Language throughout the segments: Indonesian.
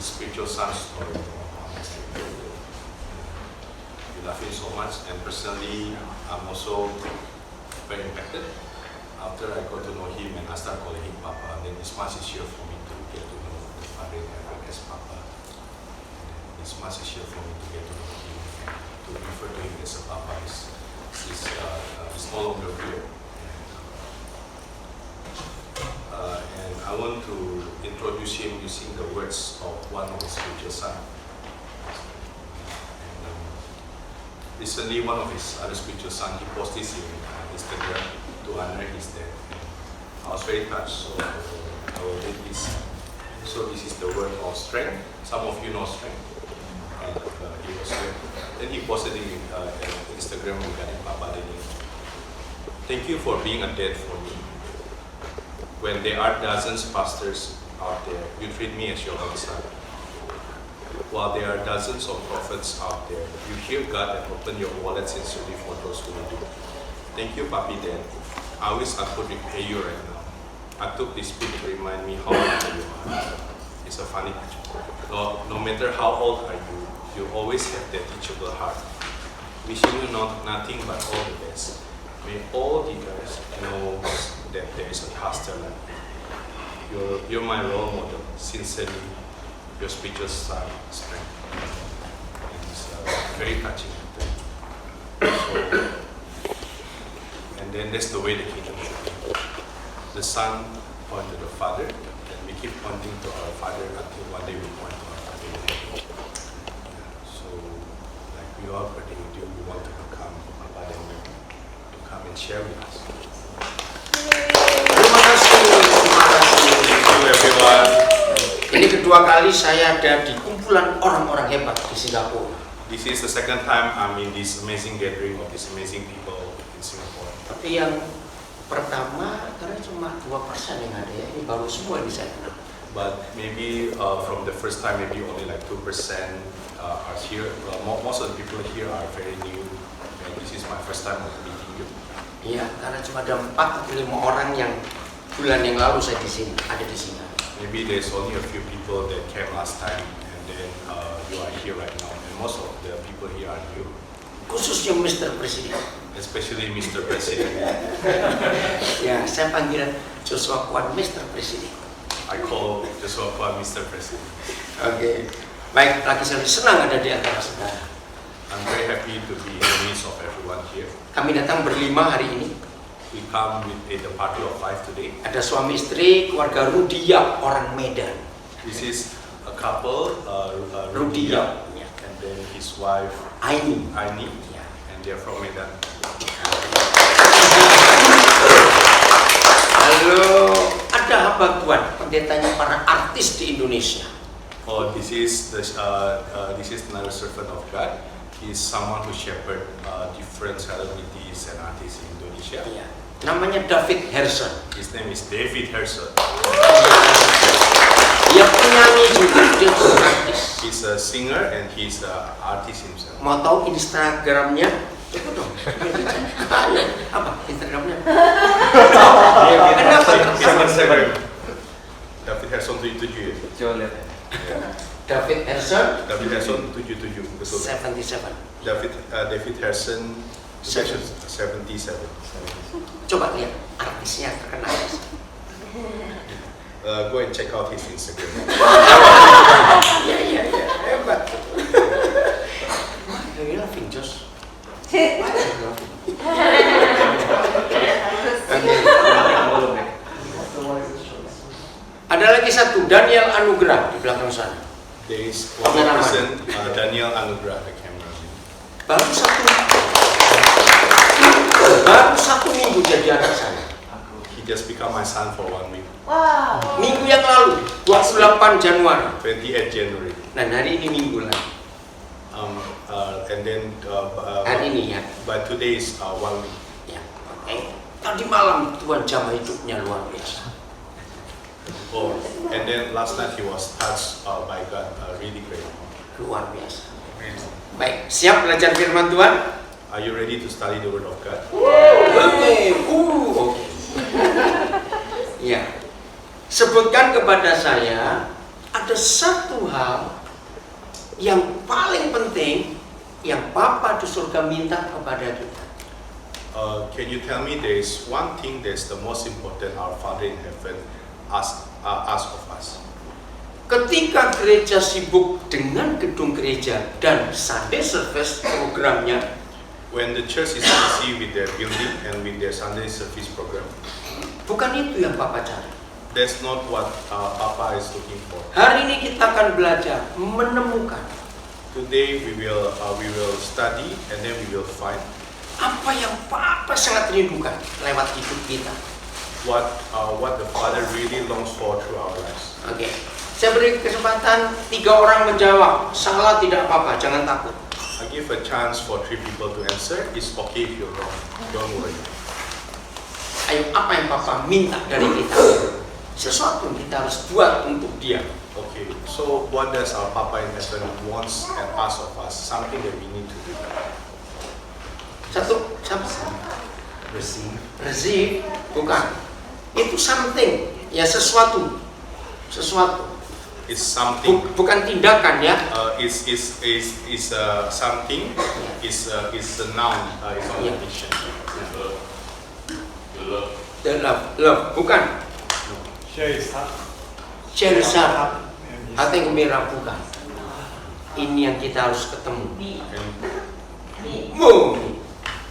spiritual son story. We love him so much, and personally, I'm also very impacted. After I got to know him and I start calling him Papa, then it's much easier for me to get to know the Father in heaven as Papa. And it's much easier for me to get to know him and to refer to him as a Papa is no longer weird. And I want to introduce him using the words of one of his spiritual sons. Recently, one of his other spiritual sons, he posted this in Instagram to honor his death. I was very touched, so I will read this. So this is the word of strength. Some of you know strength. And he was strength. Then he posted it in Instagram regarding Papa Denis. Thank you for being a dad for me. When there are dozens of pastors out there, you treat me as your own son. While there are dozens of prophets out there, you hear God and open your wallet sincerely for those who need it. Thank you, Papi Dad. I wish I could repay you right now. I took this pic to remind me how old you are. It's a funny picture. No matter how old are you, you always have that teachable heart. Wishing you nothing but all the best. May all the guys know that there is a pastor like you. You're my role model. Sincerely, your spiritual son, strength. It's very touching. So, and then that's the way the kingdom should be. The son point to the Father, and we keep pointing to our Father until one day we point to our Father. So, like we all praying with you, we want to become a Father to come and share with us. Terima kasih. Thank you everyone. Ini kedua kali saya ada di kumpulan orang-orang hebat di Singapura. This is the second time I'm in this amazing gathering of these amazing people in Singapore. Tapi yang pertama karena cuma 2% yang ada ya, ini baru semua yang saya kenal. But maybe from the first time, maybe only like 2% are here. Most of the people here are very new, and this is my first time meeting you. Iya, karena cuma ada 4 atau 5 orang yang bulan yang lalu saya di sini, ada di sini. Maybe there's only a few people that came last time, and then you are here right now, and most of the people here are new. Khususnya Mr. Presiden. Especially Mr. President. Ya, saya panggil Joshua Kwan Mr. Presiden. I call Joshua Kwan Mr. President. Oke, baik, lagi saya senang ada di antara saudara. I'm very happy to be in the midst of everyone here. Kami datang berlima hari ini. We come with a party of 5 today. Ada suami istri, keluarga Rudia, orang Medan. This is a couple, Rudia, and then his wife Aini. Aini, and they're from Medan. Lalu ada apa Tuhan? Pendetanya para artis di Indonesia. Oh, this is another servant of God. He's someone who shepherd different celebrities and artists in Indonesia. Ya. Namanya David Herson. His name is David Herson. Dia penyanyi juga, dia juga artis. He's a singer and he's an artist himself. Mau tahu Instagramnya? Coba dong. Apa Instagramnya? Kenapa? David Herson 77. Coba lihat. David Herson. David Herson 77, betul. 77. David Herson 77. Coba lihat artisnya terkenal. Go and check out his Instagram. Iya, hebat. Ini laughing Josh. Ada lagi satu, Daniel Anugrah di belakang sana. There is one more person, Daniel Anugrah, the cameraman. Baru satu minggu jadi anak saya. He just become my son for 1 week. Wow. Minggu yang lalu, 28 Januari. 28 January. Nah, hari ini minggu lagi. And then Hari ini ya. but today is 1 week. Ya, oke. Tadi malam Tuhan jamah hidupnya luar biasa. Oh, and then last night he was touched by God, really great. Luar biasa. Baik, siap belajar firman Tuhan? Are you ready to study the Word of God? Oke. Ya. Sebutkan kepada saya ada satu hal yang paling penting yang Bapa di surga minta kepada kita. Can you tell me there is one thing that's the most important our Father in heaven ask of us? Ketika gereja sibuk dengan gedung gereja dan Sunday service programnya, When the church is busy with their building and with their Sunday service program, bukan itu yang Papa cari. that's not what Papa is looking for. Hari ini kita akan belajar menemukan Today we will study and then we will find apa yang Papa sangat rindukan lewat hidup kita. what the Father really longs for through our lives. Oke, saya beri kesempatan 3 orang menjawab. Salah tidak apa-apa, jangan takut. I give a chance for 3 people to answer. It's okay if you're wrong. Don't worry. Ayo, apa yang Papa minta dari kita? Sesuatu yang kita harus buat untuk Dia. Okay. So what does our Papa in heaven wants and asks of us? Something that we need to do. Satu, receive, bukan. Itu something, ya sesuatu. It's something. Bukan tindakan ya. Is something. Is a noun. It's not Yeah. a diction. The love, bukan. Share is heart. Share is heart. Hati yang gembira, bukan. Ini yang kita harus ketemu. And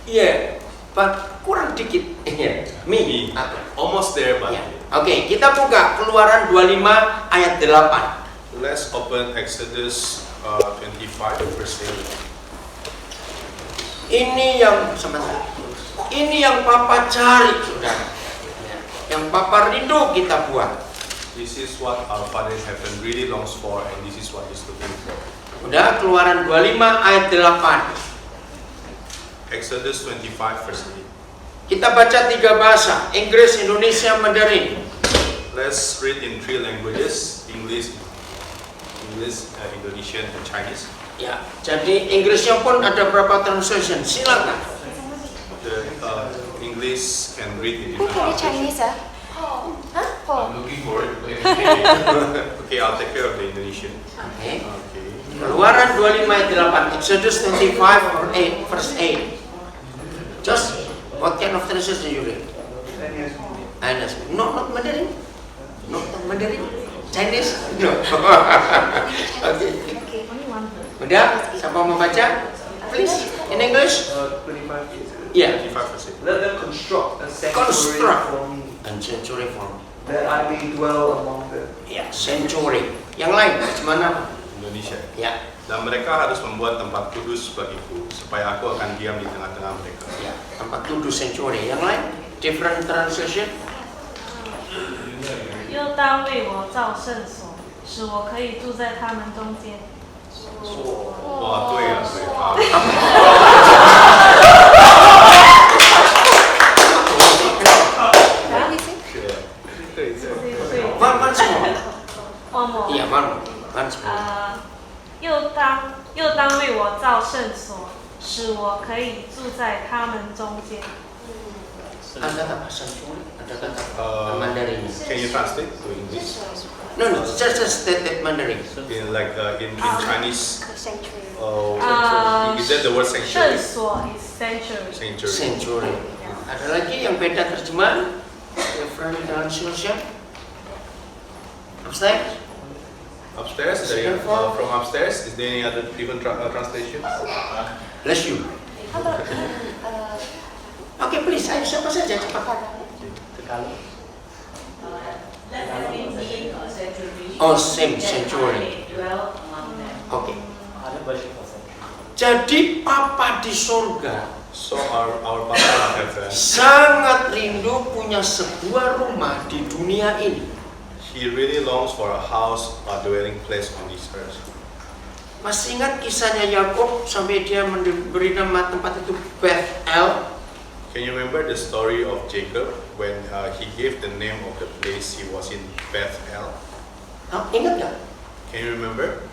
Yeah, but kurang dikit. Me. Atau almost there, but ya. Oke, kita buka Keluaran 25 ayat 8. let's open Exodus 25 verse 8. Ini yang Papa cari, saudara. Yang Papa rindu kita buat. This is what our Father in heaven really longs for, and this is what He's looking for. Udah, Keluaran 25 ayat 8. Exodus 25 verse 8. Kita baca 3 bahasa, Inggris, Indonesia, Mandarin. Let's read in 3 languages: English, Indonesian, and Chinese. Ya, jadi Inggrisnya pun ada berapa translation. Silakan. The English can read in Who different can read Chinese, languages. Oh. Looking for it. Okay, I'll take care of the Indonesian. Oke. Okay. Keluaran 25 ayat 8. Exodus 25 verse 8. Just what kind of translation you read? Chinese. No, not Mandarin. Not Mandarin. Chinese? No. Oke. Okay. Udah? Siapa mau baca? Please. In English? 25 years. Yeah. 25 verse 8. Let them construct a sanctuary Construct. for me, And sanctuary for. that I may dwell among them. Ya, sanctuary. Yang lain, gimana? Indonesia. Ya. Dan mereka harus membuat tempat kudus bagiku, supaya aku akan diam di tengah-tengah mereka. Ya, tempat duduk sanctuary. Yang lain, different translation. 又当为我造圣所，使我可以住在他们中间。哇，对啊，对啊。是，对对。 One more. One more. Iya, one more. 又当为我造圣所，使我可以住在他们中间。 Ada kata sanctuary? Ada kata Mandarin? Can you translate to English? No, just stated Mandarin. In Chinese, Sanctuary. is that the word 圣 sanctuary? 所 is sanctuary. Sanctuary. Sanctuary. Ada lagi yang beda terjemahan? Different translation? Upstairs? Upstairs, from upstairs, is there any other different translation? Bless you. How about Oke, please, ayo siapa saja cepat. Oh, same sanctuary. Oke. Jadi Papa di surga So our Papa in heaven, sangat rindu punya sebuah rumah di dunia ini. He really longs for a house, a dwelling place on this earth. Masih ingat kisahnya Yakub sampai dia memberi nama tempat itu Bethel? Can you remember the story of Jacob when he gave the name of the place he was in, Bethel? Ingat nggak? Can you remember?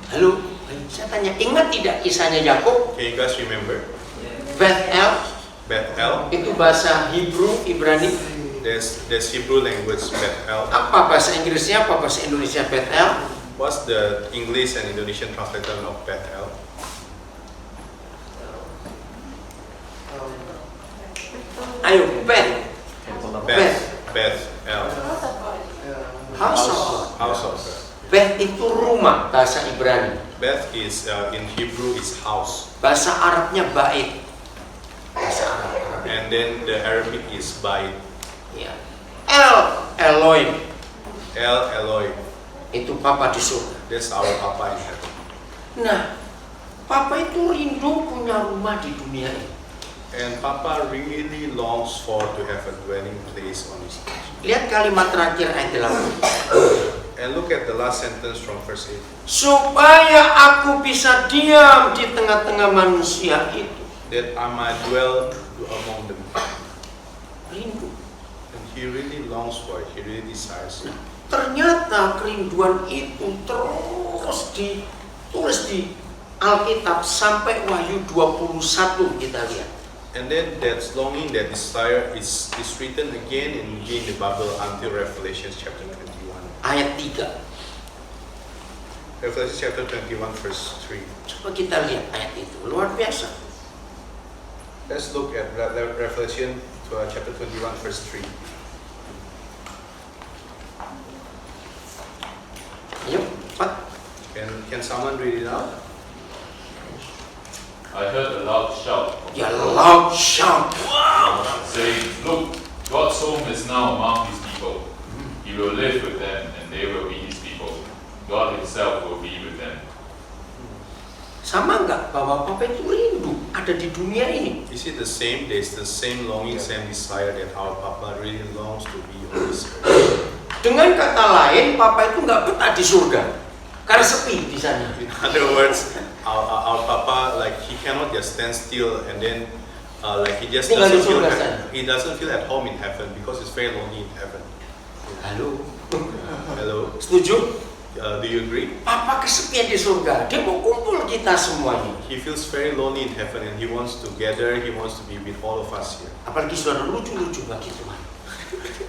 Halo, saya tanya, ingat tidak kisahnya Yakub? Can you guys remember? Bethel Bethel, itu bahasa Hebrew, Ibrani. There's Hebrew language Bethel. Apa bahasa Inggrisnya, apa bahasa Indonesia Bethel? What's the English and Indonesian translation of Bethel? Ayo, Beth. Bethel. House of God. House of God. Beth itu rumah, bahasa Ibrani. Beth is in Hebrew is house, Bahasa Arabnya bait. Bahasa Arab. and then the Arabic is bait. Ya. Elohim. El Eloi. Itu Papa di surga. That's our Papa in heaven. Nah, Papa itu rindu punya rumah di dunia ini. And Papa really longs for to have a dwelling place on His earth. Lihat kalimat terakhir ayat 8. And look at the last sentence from verse 8. Supaya aku bisa diam di tengah-tengah manusia itu. That I might dwell among them. Rindu. And He really longs for it. He really desires it. Ternyata kerinduan itu terus ditulis di Alkitab sampai Wahyu 21 kita lihat. And then that longing, that desire is written again and again in the Bible until Revelation chapter 21. Ayat 3. Revelation chapter 21 verse 3. Coba kita lihat ayat itu. Luar biasa. Let's look at Revelation chapter 21 verse 3. Yuk, Pak. Can someone read it out? I heard a loud shout, Ya loud shout. saying, "Look, God's home is now among His people. He will live with them, and they will be His people. God Himself will be with them." Sama enggak bahwa Papa itu rindu ada di dunia ini? Is it the same? There's the same longing, same desire that our Papa really longs to be on this earth. Dengan kata lain, Papa itu nggak betah di surga karena sepi di sana. In other words, our Papa, like, he cannot just stand still and then like he just Tinggal di doesn't feel surga at, sana. he doesn't feel at home in heaven because it's very lonely in heaven. Halo, Hello, setuju? do you agree? Papa kesepian di surga, dia mau kumpul kita semuanya. He feels very lonely in heaven and he wants to gather, he wants to be with all of us here. Apalagi saudara lucu-lucu bagi Tuhan.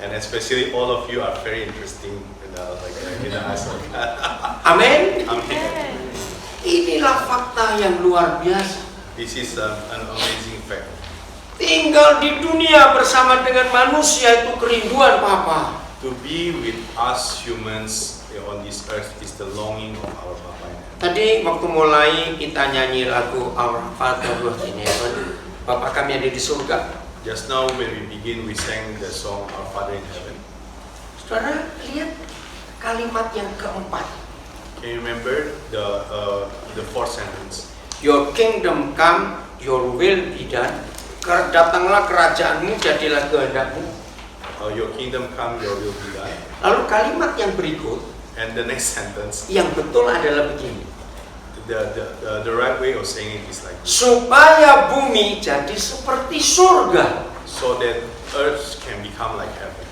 And especially all of you are very interesting in the eyes of God. Amin. Amen. Inilah fakta yang luar biasa. This is an amazing fact. Tinggal di dunia bersama dengan manusia itu kerinduan Papa. To be with us humans on this earth is the longing of our Papa in heaven. Tadi waktu mulai kita nyanyi lagu Our Father Who Art in Heaven, Bapa kami ada di surga. Just now when we begin, we sang the song Our Father in Heaven. Saudara lihat kalimat yang keempat. Can you remember the fourth sentence? Your kingdom come, your will be done. Datanglah kerajaanmu, jadilah kehendakmu. Your kingdom come, your will be done. Lalu kalimat yang berikut, And the next sentence, yang betul adalah begini. the right way of saying it is like this. Supaya bumi jadi seperti surga. So that earth can become like heaven.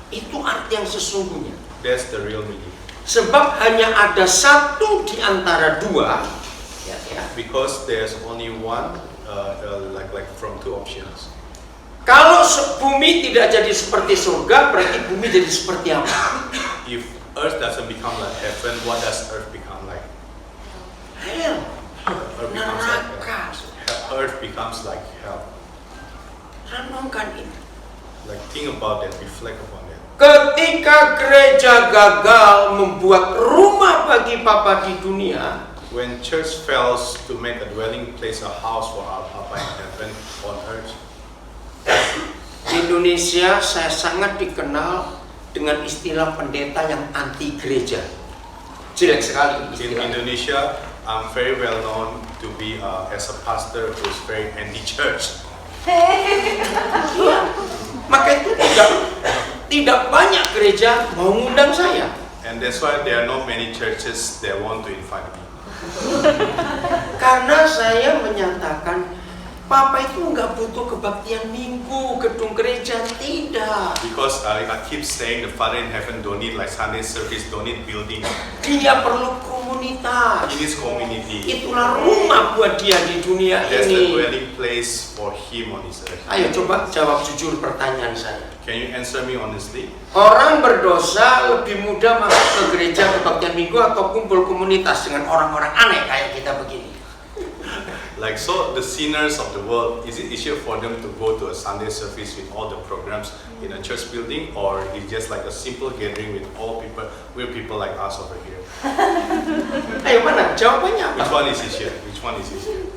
Itu arti yang sesungguhnya. That's the real meaning. Sebab hanya ada satu di antara dua. Ya. Because there's only one, like from two options. Kalau bumi tidak jadi seperti surga, berarti bumi jadi seperti apa? If earth doesn't become like heaven, what does earth become like? Hell, Earth becomes like neraka. hell. Earth becomes like hell. Renungkan ini. Like think about that, reflect upon that. Ketika gereja gagal membuat rumah bagi Papa di dunia, When church fails to make a dwelling place, a house for our Papa in heaven on earth, di Indonesia saya sangat dikenal dengan istilah pendeta yang anti gereja. Jelek sekali in istilahnya. Indonesia, I'm very well known to be as a pastor who's very anti-church. Maka itu tidak banyak gereja mau ngundang saya. And that's why there are not many churches that want to invite me. Karena saya menyatakan Papa itu nggak butuh kebaktian minggu, gedung gereja, tidak. Because I keep saying the Father in heaven don't need like Sunday service, don't need building. Dia perlu komunitas. He needs community. Itulah rumah buat dia di dunia That's the ini. dwelling place for him on this earth. Ayo coba jawab jujur pertanyaan saya. Can you answer me honestly? Orang berdosa lebih mudah masuk ke gereja kebaktian minggu atau kumpul komunitas dengan orang-orang aneh kayak kita begini. Like, so the sinners of the world, is it easier for them to go to a Sunday service with all the programs in a church building, or is just like a simple gathering with all people, with people like us over here? Ayo mana jawabannya Which apa? one is easier? Which one is easier?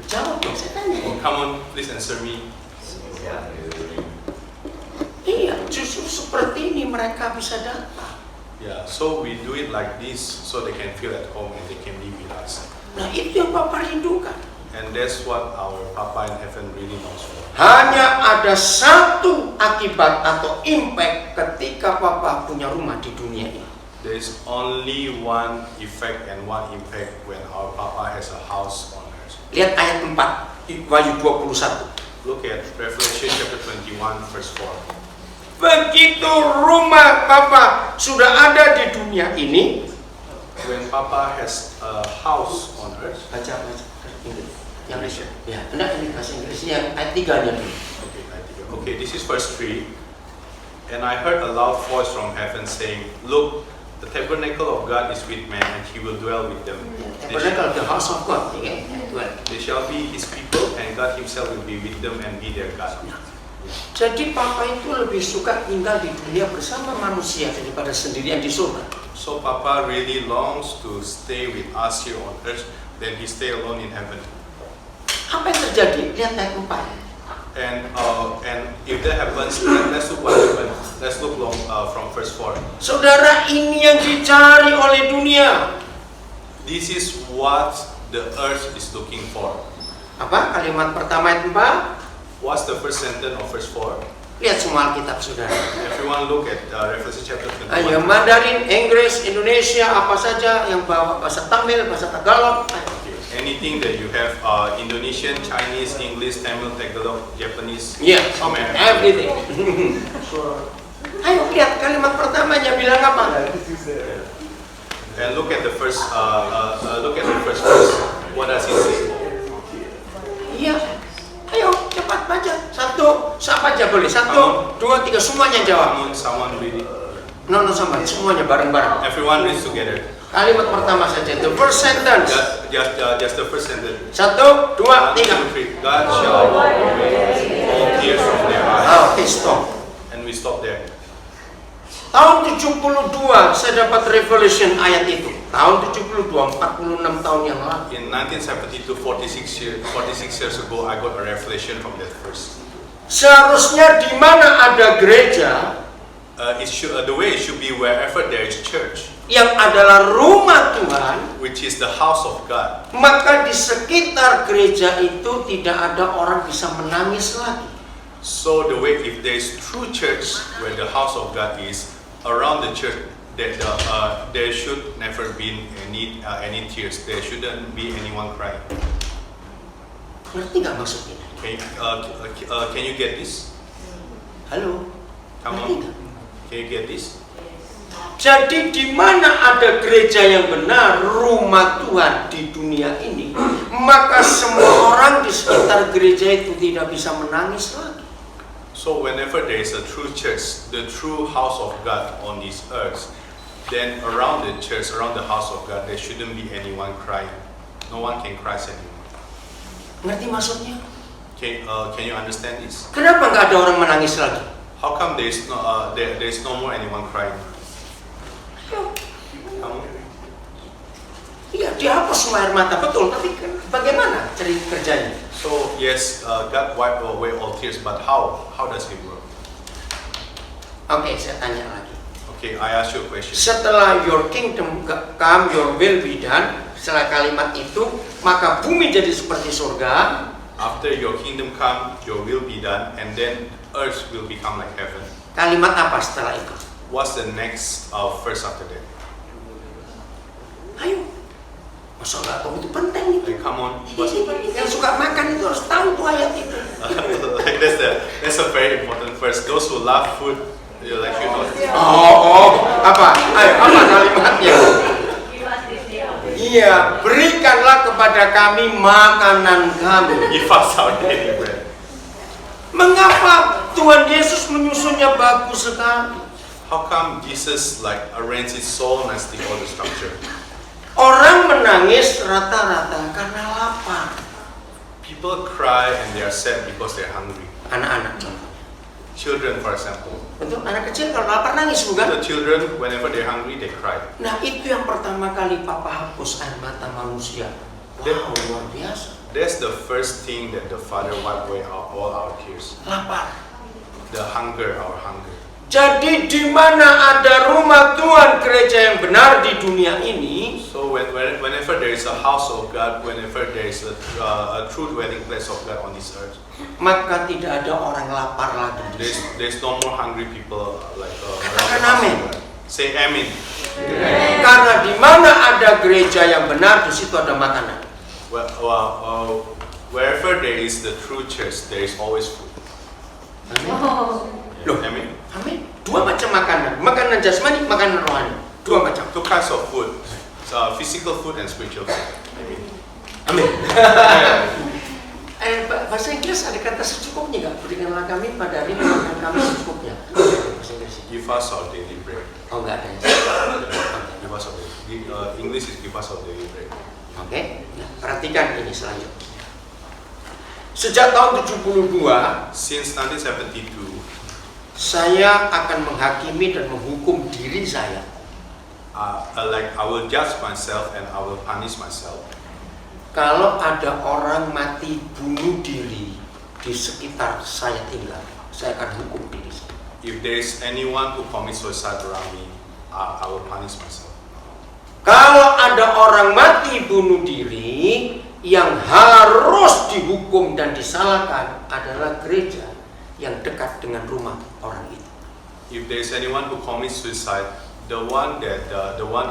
Jawab dong, saya tanya. Oh, come on, please answer me. Iya, justru seperti ini mereka bisa datang. Yeah, so we do it like this so they can feel at home and they can be with us. Nah itu yang Papa rindukan. And that's what our Papa in heaven really knows for. Hanya ada satu akibat atau impact ketika Papa punya rumah di dunia ini. There is only one effect and one impact when our Papa has a house on earth. Lihat ayat 4, Wahyu 21. Look at Revelation chapter 21 verse 4. Begitu rumah Papa sudah ada di dunia ini, When Papa has a house on earth. baca Inggris. Yang Indonesia. Ya, enggak ini bahasa Inggris yang ayat 3-nya dulu. Okay, this is verse 3. And I heard a loud voice from heaven saying, "Look, the tabernacle of God is with men, and He will dwell with them. Tabernacle, the house of God, ya kan? They shall be His people, and God Himself will be with them and be their God." Jadi Papa itu lebih suka tinggal di dunia bersama manusia daripada sendirian di surga. So Papa really longs to stay with us here on earth, then He stay alone in heaven. Apa yang terjadi? Lihat ayat 4. And if that happens, let's look what happens. Let's look from verse 4. Saudara, ini yang dicari oleh dunia. This is what the earth is looking for. Apa? Kalimat pertama ayat 4. What's the first sentence of verse 4? Lihat semua Alkitab saudara. Everyone look at Revelation chapter 21. Ayo Mandarin, Inggris, Indonesia, apa saja yang bawa bahasa Tamil, bahasa Tagalog. Okay. Anything that you have, Indonesian, Chinese, English, Tamil, Tagalog, Japanese, Yeah, American. everything. Ayo lihat kalimat pertamanya bilang apa? And look at the first, verse. What does it say? Iya. Ayo cepat baca. Satu, siapa aja boleh. 1, 2, 3, semuanya jawab. Someone read it. No, sama, semuanya bareng-bareng. Everyone reads together. Kalimat pertama saja, the first sentence. Just the first sentence. 1, 2, 3. God shall wipe away all tears from their eyes. Oke, stop. And we stop there. Tahun 72 saya dapat revelation ayat itu. Tahun 72, 46 tahun yang lalu. In 1972, 46 years ago, I got a revelation from that verse. Seharusnya di mana ada gereja, The way it should be wherever there is church, yang adalah rumah Tuhan, which is the house of God. maka di sekitar gereja itu tidak ada orang bisa menangis lagi. So the way, if there is true church where the house of God is, around the church, there should never be any tears. There shouldn't be anyone crying. Ngerti nggak maksudnya? Can you get this? Halo? Come Ngerti on. nggak? Can you get this? Jadi di mana ada gereja yang benar, rumah Tuhan di dunia ini, maka semua orang di sekitar gereja itu tidak bisa menangis lagi. So whenever there is a true church, the true house of God on this earth, then around the church, around the house of God, there shouldn't be anyone crying. No one can cry anymore. Ngerti maksudnya? Can you understand this? Kenapa nggak ada orang menangis lagi? How come there is no more anyone crying? Come on. Iya, dihapus semua air mata, betul. Tapi bagaimana kerjanya? So yes, God wiped away all tears, but how? How does it work? Oke, saya tanya lagi. Okay, I ask you a question. Setelah your kingdom come, your will be done, setelah kalimat itu, maka bumi jadi seperti surga. After your kingdom come, your will be done, and then earth will become like heaven. Kalimat apa setelah itu? What's the next verse after that? Ayo, masa nggak tahu itu penting itu? Like, come on. Yang suka makan itu harus tahu tuh ayat itu. Like that's a very important verse. Those who love food, you know. Oh, apa? Ayo, apa kalimatnya? Iya, berikanlah kepada kami makanan kami. Give us our daily bread. Mengapa Tuhan Yesus menyusunnya bagus sekali? How come Jesus arranged it so nicely, all the structure? Orang menangis rata-rata karena lapar. People cry and they are sad because they're hungry. Anak-anak contoh. Children, for example. Untuk anak kecil kalau lapar nangis bukan? The children, whenever they're hungry, they cry. Nah itu yang pertama kali Papa hapus air mata manusia. Wow, luar biasa. That's the first thing that the Father wiped away all our tears. Lapar. The hunger, our hunger. Jadi di mana ada rumah Tuhan gereja yang benar di dunia ini, So whenever there is a house of God, whenever there is a true dwelling place of God on this earth, maka tidak ada orang lapar lagi. there's no more hungry people around Katakan the house amin. of God. Say amen. Karena di mana ada gereja yang benar, di situ ada makanan. Wherever there is the true church, there is always food. Loh. Amen. Amin. Dua macam makanan, makanan jasmani, makanan rohani. Dua macam. Two kinds of food, physical food and spiritual food. Amin. Bahasa Inggris ada kata secukupnya nggak? Berikanlah kami pada hari ini makan kami secukupnya. Bahasa Inggris. Give us our daily bread. Oh nggak ada. Give us our daily. English is give us our daily bread. Oke. Nah, perhatikan ini selanjutnya. Sejak tahun 72, Since 1972, saya akan menghakimi dan menghukum diri saya. I will judge myself and I will punish myself. Kalau ada orang mati bunuh diri di sekitar saya tinggal, saya akan hukum diri saya. If there is anyone who commits suicide around me, I will punish myself. Kalau ada orang mati bunuh diri, yang harus dihukum dan disalahkan adalah gereja yang dekat dengan rumah orang itu. If there is anyone who commits suicide, the one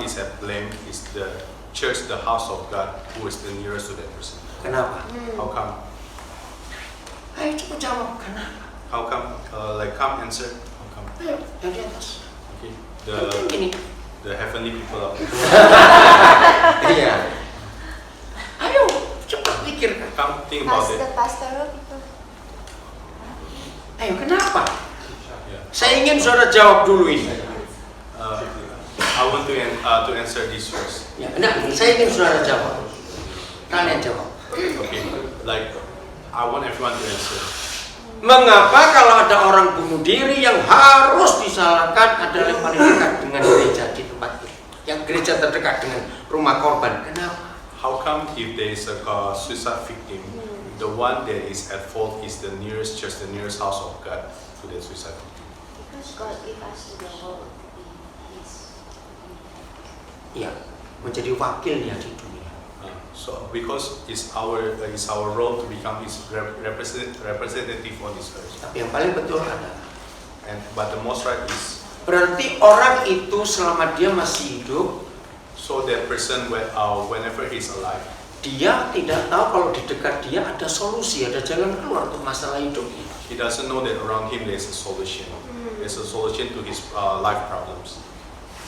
is at blame is the church, the house of God, who is the nearest to that person. Kenapa? How come? Ayo cepat jawab, kenapa? How come? Come answer. How come? Ayo, yang di atas. Okay. Yang gini. The heavenly people up there. Iya. Ayo, cepat pikirkan. Come think about it. The pastoral people. Ayo, kenapa? Yeah. Saya ingin saudara jawab dulu ini. I want to answer this first. Ya, enggak, saya ingin saudara jawab. Kalian jawab. Okay. I want everyone to answer. Mengapa kalau ada orang bunuh diri yang harus disalahkan adalah yang paling dekat dengan gereja di tempat itu? Yang gereja terdekat dengan rumah korban. Kenapa? How come if there is a suicide victim, the one that is at fault is the nearest church, the nearest house of God to the suicide victim? Because God gave us the world to be His. Ya, menjadi wakilnya di dunia. So because it's our role to become His representative on this earth. Tapi yang paling betul adalah, But the most right is berarti orang itu selama dia masih hidup, so that person whenever he's alive, dia tidak tahu kalau di dekat dia ada solusi, ada jalan keluar untuk masalah hidupnya. he doesn't know that around him there's a solution. There's a solution to his life problems.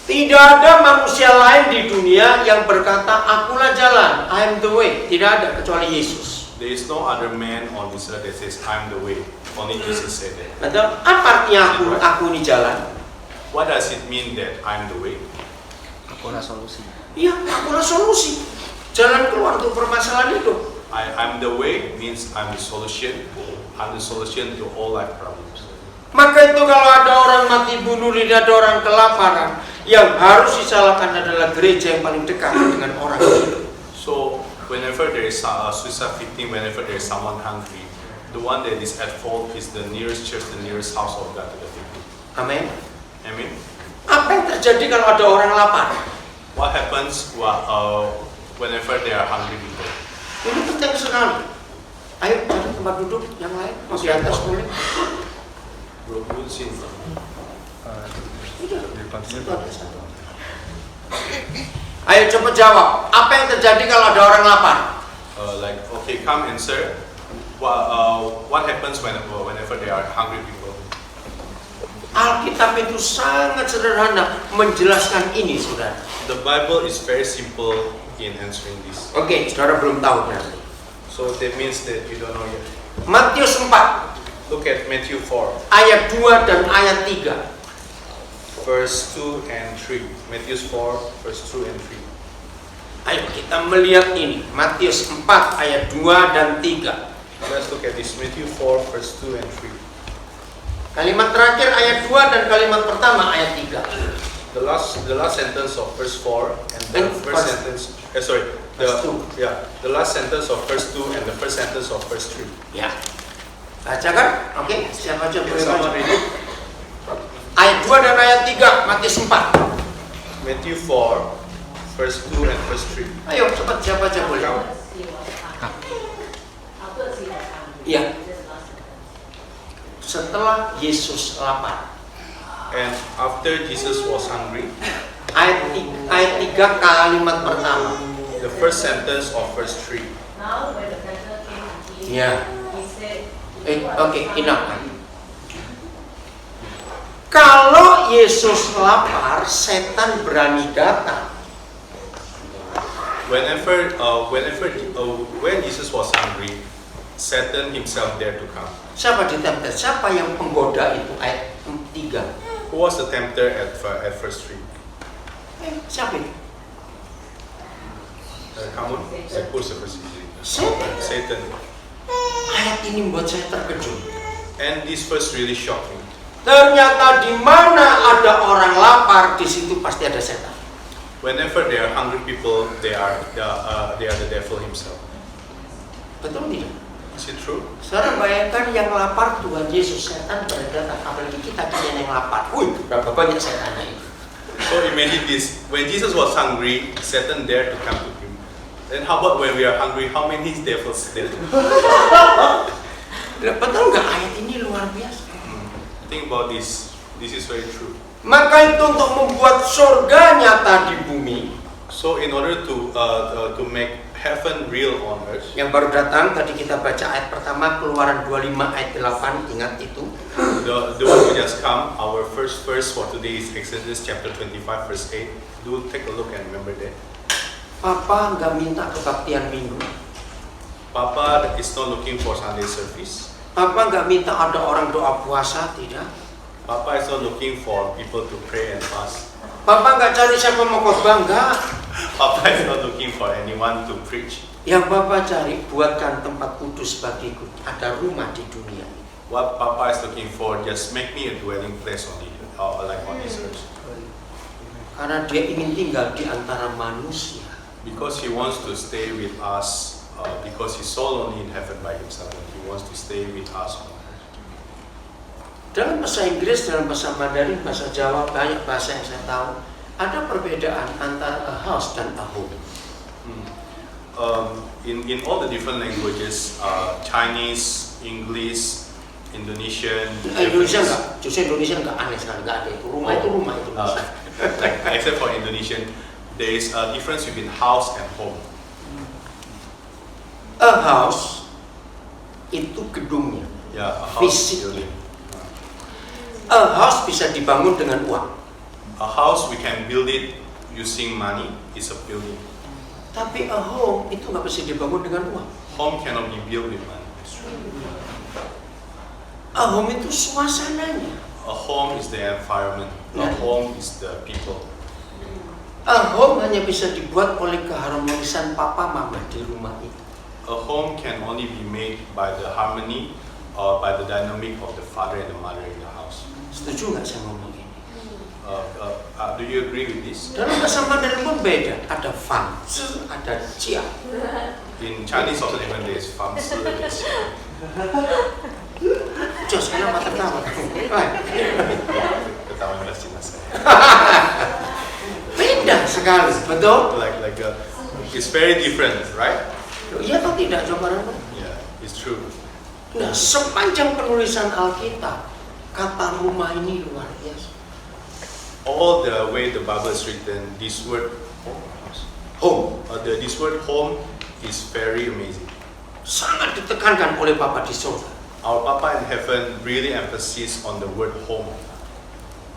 Tidak ada manusia lain di dunia yang berkata, akulah jalan, I am the way. Tidak ada kecuali Yesus. There is no other man on this earth that says I'm the way. Only Jesus said that. Betul? Apa artinya aku ini jalan? What does it mean that I'm the way? Akulah solusi. Iya, akulah solusi. Jalan keluar untuk permasalahan hidup. I'm the way means I'm the solution. I'm the solution to all life problems. Maka itu kalau ada orang mati bunuh diri, ada orang kelaparan, yang harus disalahkan adalah gereja yang paling dekat dengan orang itu. So whenever there is a suicide victim, whenever there is someone hungry, the one that is at fault is the nearest church, the nearest house of God to the victim. Amin. Amen. Apa yang terjadi kalau ada orang lapar? What happens whenever there are hungry people? Ini penting sekali. Ayo cari tempat duduk yang lain, di atas boleh. Bro, we'll see. Ayo cepat jawab. Apa yang terjadi kalau ada orang lapar? Okay, come answer. What happens whenever there are hungry people? Alkitab itu sangat sederhana menjelaskan ini, saudara. The Bible is very simple in answering this. Oke, saudara belum tahu berarti. So that means that you don't know yet. Matius 4 Look at Matthew 4, ayat 2 dan ayat 3. verse 2 and 3. Matthew 4, verse 2 and 3. Ayo kita melihat ini, Matius 4 ayat 2 dan 3. Let's look at this. Matthew 4, verse 2 and 3. Kalimat terakhir ayat 2 dan kalimat pertama ayat 3. The last sentence of verse 4 and the And first verse- sentence. verse 2. The last sentence of verse 2 and the first sentence of verse 3. Ya. Baca kan? Oke, siapa aja boleh Someone baca. read it. Ayat 2 dan ayat 3 Matius 4. Matthew 4, verse 2 and verse 3. Ayo cepat siapa aja boleh. Iya. Setelah Yesus lapar. And after Jesus was hungry, Ayat 3 kalimat pertama. the first sentence of verse 3. Ya. Oke, enough. Kalau Yesus lapar, setan berani datang. When Jesus was hungry, Satan himself dared to come. Siapa ditempel? Siapa yang penggoda itu? Ayat 3. Who was the tempter at verse 3? Siapa itu? Come on, who's the first? Setan. Satan. Ayat ini membuat saya terkejut. And this verse really shocked me. Ternyata di mana ada orang lapar, di situ pasti ada setan. Whenever there are hungry people, they are the devil himself. Betul tidak? Is it true? Saudara bayangkan yang lapar Tuhan Yesus, setan berdatang. Apalagi kita yang lapar. Wih, berapa banyak setannya itu. So imagine this: when Jesus was hungry, Satan dared to come to him. Then how about when we are hungry? How many devils there? Betul nggak? Ayat ini luar biasa. Think about this. This is very true. Maka itu untuk membuat surga nyata di bumi. So in order to make heaven real on earth, Yang baru datang tadi kita baca ayat pertama Keluaran 25 ayat 8, ingat itu. the one who just come, our first verse for today is Exodus chapter 25 verse 8. Do take a look and remember that. Papa nggak minta kebaktian minggu. Papa is not looking for Sunday service. Papa nggak minta ada orang doa puasa, tidak. Papa is not looking for people to pray and fast. Papa nggak cari siapa mau khotbah, enggak. Papa is not looking for anyone to preach. Yang Papa cari, buatkan tempat kudus bagiku. Ada rumah di dunia. What Papa is looking for, just make me a dwelling place on this earth. Karena dia ingin tinggal di antara manusia. Because He wants to stay with us, because He's so lonely in heaven by Himself, and He wants to stay with us on earth. Dalam bahasa Inggris, dalam bahasa Mandarin, bahasa Jawa, banyak bahasa yang saya tahu. Ada perbedaan antara a house dan a home. In all the different languages, Chinese, English, Indonesian, Indonesia Japanese, enggak, justru Indonesia enggak aneh sekali, enggak ada itu. Rumah itu rumah itu. except for Indonesian, there is a difference between house and home. A house itu gedungnya. Yeah, a house Fisik. building. A house bisa dibangun dengan uang. A house we can build it using money. It's a building. Tapi a home itu nggak bisa dibangun dengan uang. Home cannot be built with money. A home itu suasananya. A home is the environment. A home is the people. A home hanya bisa dibuat oleh keharmonisan papa mama di rumah itu. A home can only be made by the harmony or by the dynamic of the father and the mother in the house. Setuju nggak saya ngomong ini? Do you agree with this? Dalam bahasa Mandarin pun beda. Ada fang, ada cia. In Chinese also even there is fang si, there's Jos, kenapa tertawa? ketawa bahasa Cina saya. Beda sekali, betul? It's very different, right? Iya atau tidak, coba renung. Yeah, it's true. Nah, sepanjang penulisan Alkitab, kata rumah ini luar biasa. All the way the Bible is written, this word Home. this word home is very amazing. Sangat ditekankan oleh Bapa di surga. Our Papa in heaven really emphasizes on the word home.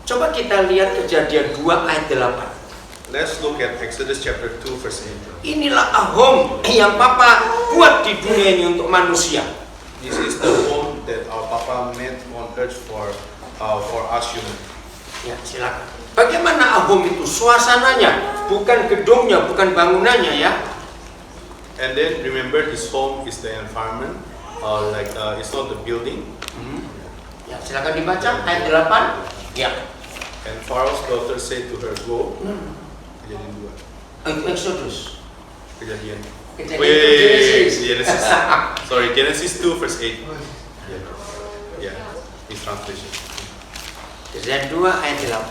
Coba kita lihat Kejadian 2 ayat 8. Let's look at Exodus chapter 2 verse 8. Inilah home yang Papa buat di dunia ini untuk manusia. This is the home that our Papa made on earth for us human. Ya, silakan. Bagaimana home itu? Suasananya, bukan gedungnya, bukan bangunannya ya. And then remember, his home is the environment, it's not the building. Ya, silakan dibaca ayat 8. Ya. And Pharaoh's daughter said to her, "Go." Kejadian 2. Exodus. Kejadian. Genesis. Genesis. Sorry, Genesis 2 verse 8. Yeah, his translation. Kejadian 2 ayat 8.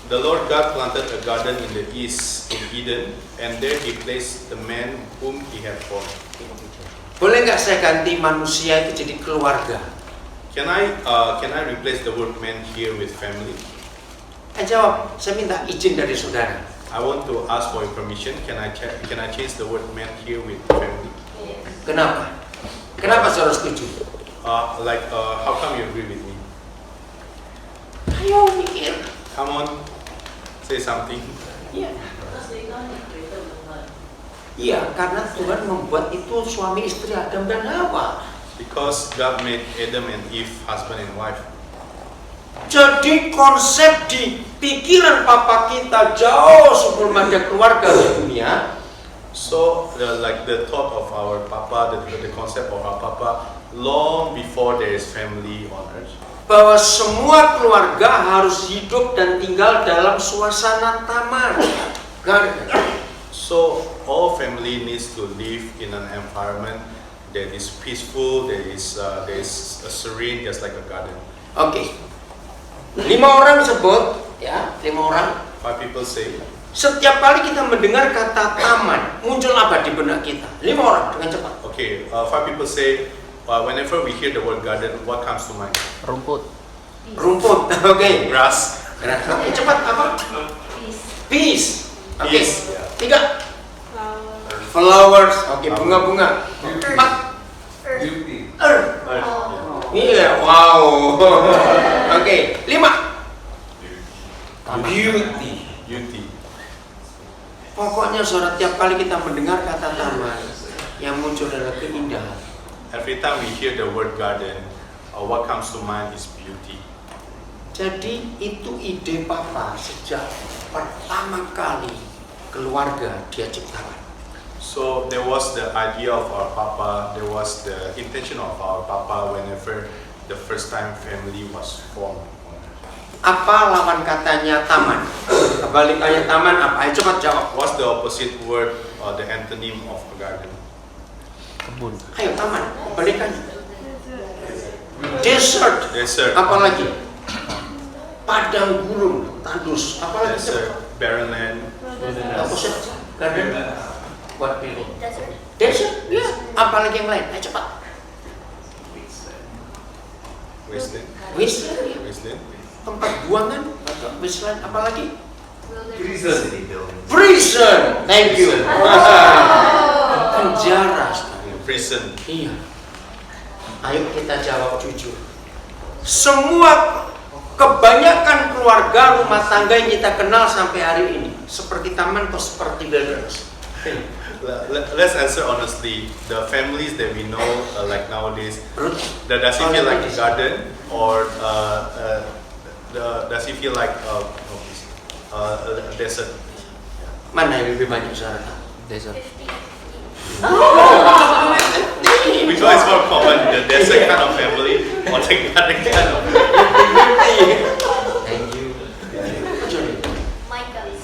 The Lord God planted a garden in the east in Eden, and there he placed the man whom he had formed. Boleh nggak saya ganti manusia itu jadi keluarga? Can I replace the word man here with family? Jawab, saya minta izin dari saudara. I want to ask for your permission. Can I change the word man here with family? Kenapa? Kenapa saudara setuju? How come you agree with me? Ayo mikir. Come on, say something. Iya. Iya, karena Tuhan membuat itu suami istri Adam dan Hawa. Because God made Adam and Eve husband and wife. Jadi konsep di pikiran papa kita jauh sebelum ada keluarga di dunia. So the thought of our Papa, the concept of our Papa, long before there is family on earth. Bahwa semua keluarga harus hidup dan tinggal dalam suasana taman. So all family needs to live in an environment that is peaceful, that is serene, just like a garden. Oke. 5 orang sebut, ya, 5 orang. 5 people say. Setiap kali kita mendengar kata taman, muncul apa di benak kita? 5 orang dengan cepat. Okay, 5 people say. Whenever we hear the word garden, what comes to mind? Rumput. Rumput, oke. Grass. Oke, cepat apa? Peace. Oke. Peace. 3. Flowers. Oke, bunga-bunga. 4. Beauty. Earth. Iya, wow. Oke, 5. Beauty. Beauty. Pokoknya saudara, tiap kali kita mendengar kata taman, yang muncul adalah keindahan. Every time we hear the word garden, what comes to mind is beauty. Jadi itu ide Papa sejak pertama kali keluarga dia ciptakan. So there was the idea of our Papa, there was the intention of our Papa whenever the first time family was formed. Apa lawan katanya taman? Kebalikannya taman apa? Ayo cepat jawab. What's the opposite word or the antonym of a garden? Kebun. Ayo taman, kebalikannya. Desert. Desert. Apalagi? Padang gurun, tandus. Apalagi? Desert, barren land. Opposite garden. Buat pilih. Desert. Desert, ya. Apalagi yang lain? Ayo cepat. Wasteland. Wasteland. Wasteland. Tempat buangan. Wasteland. Apalagi? Prison. Prison. Thank you. Penjara. Prison. Iya. Ayo kita jawab jujur. Semua kebanyakan keluarga rumah tangga yang kita kenal sampai hari ini seperti taman atau seperti wilderness? Let's answer honestly. The families that we know, like nowadays, does it feel like a garden or does it feel like a desert? Mana yang lebih banyak saudara? Desert. Which one is more common, the desert kind of family or the garden kind of family? Thank you. Michael.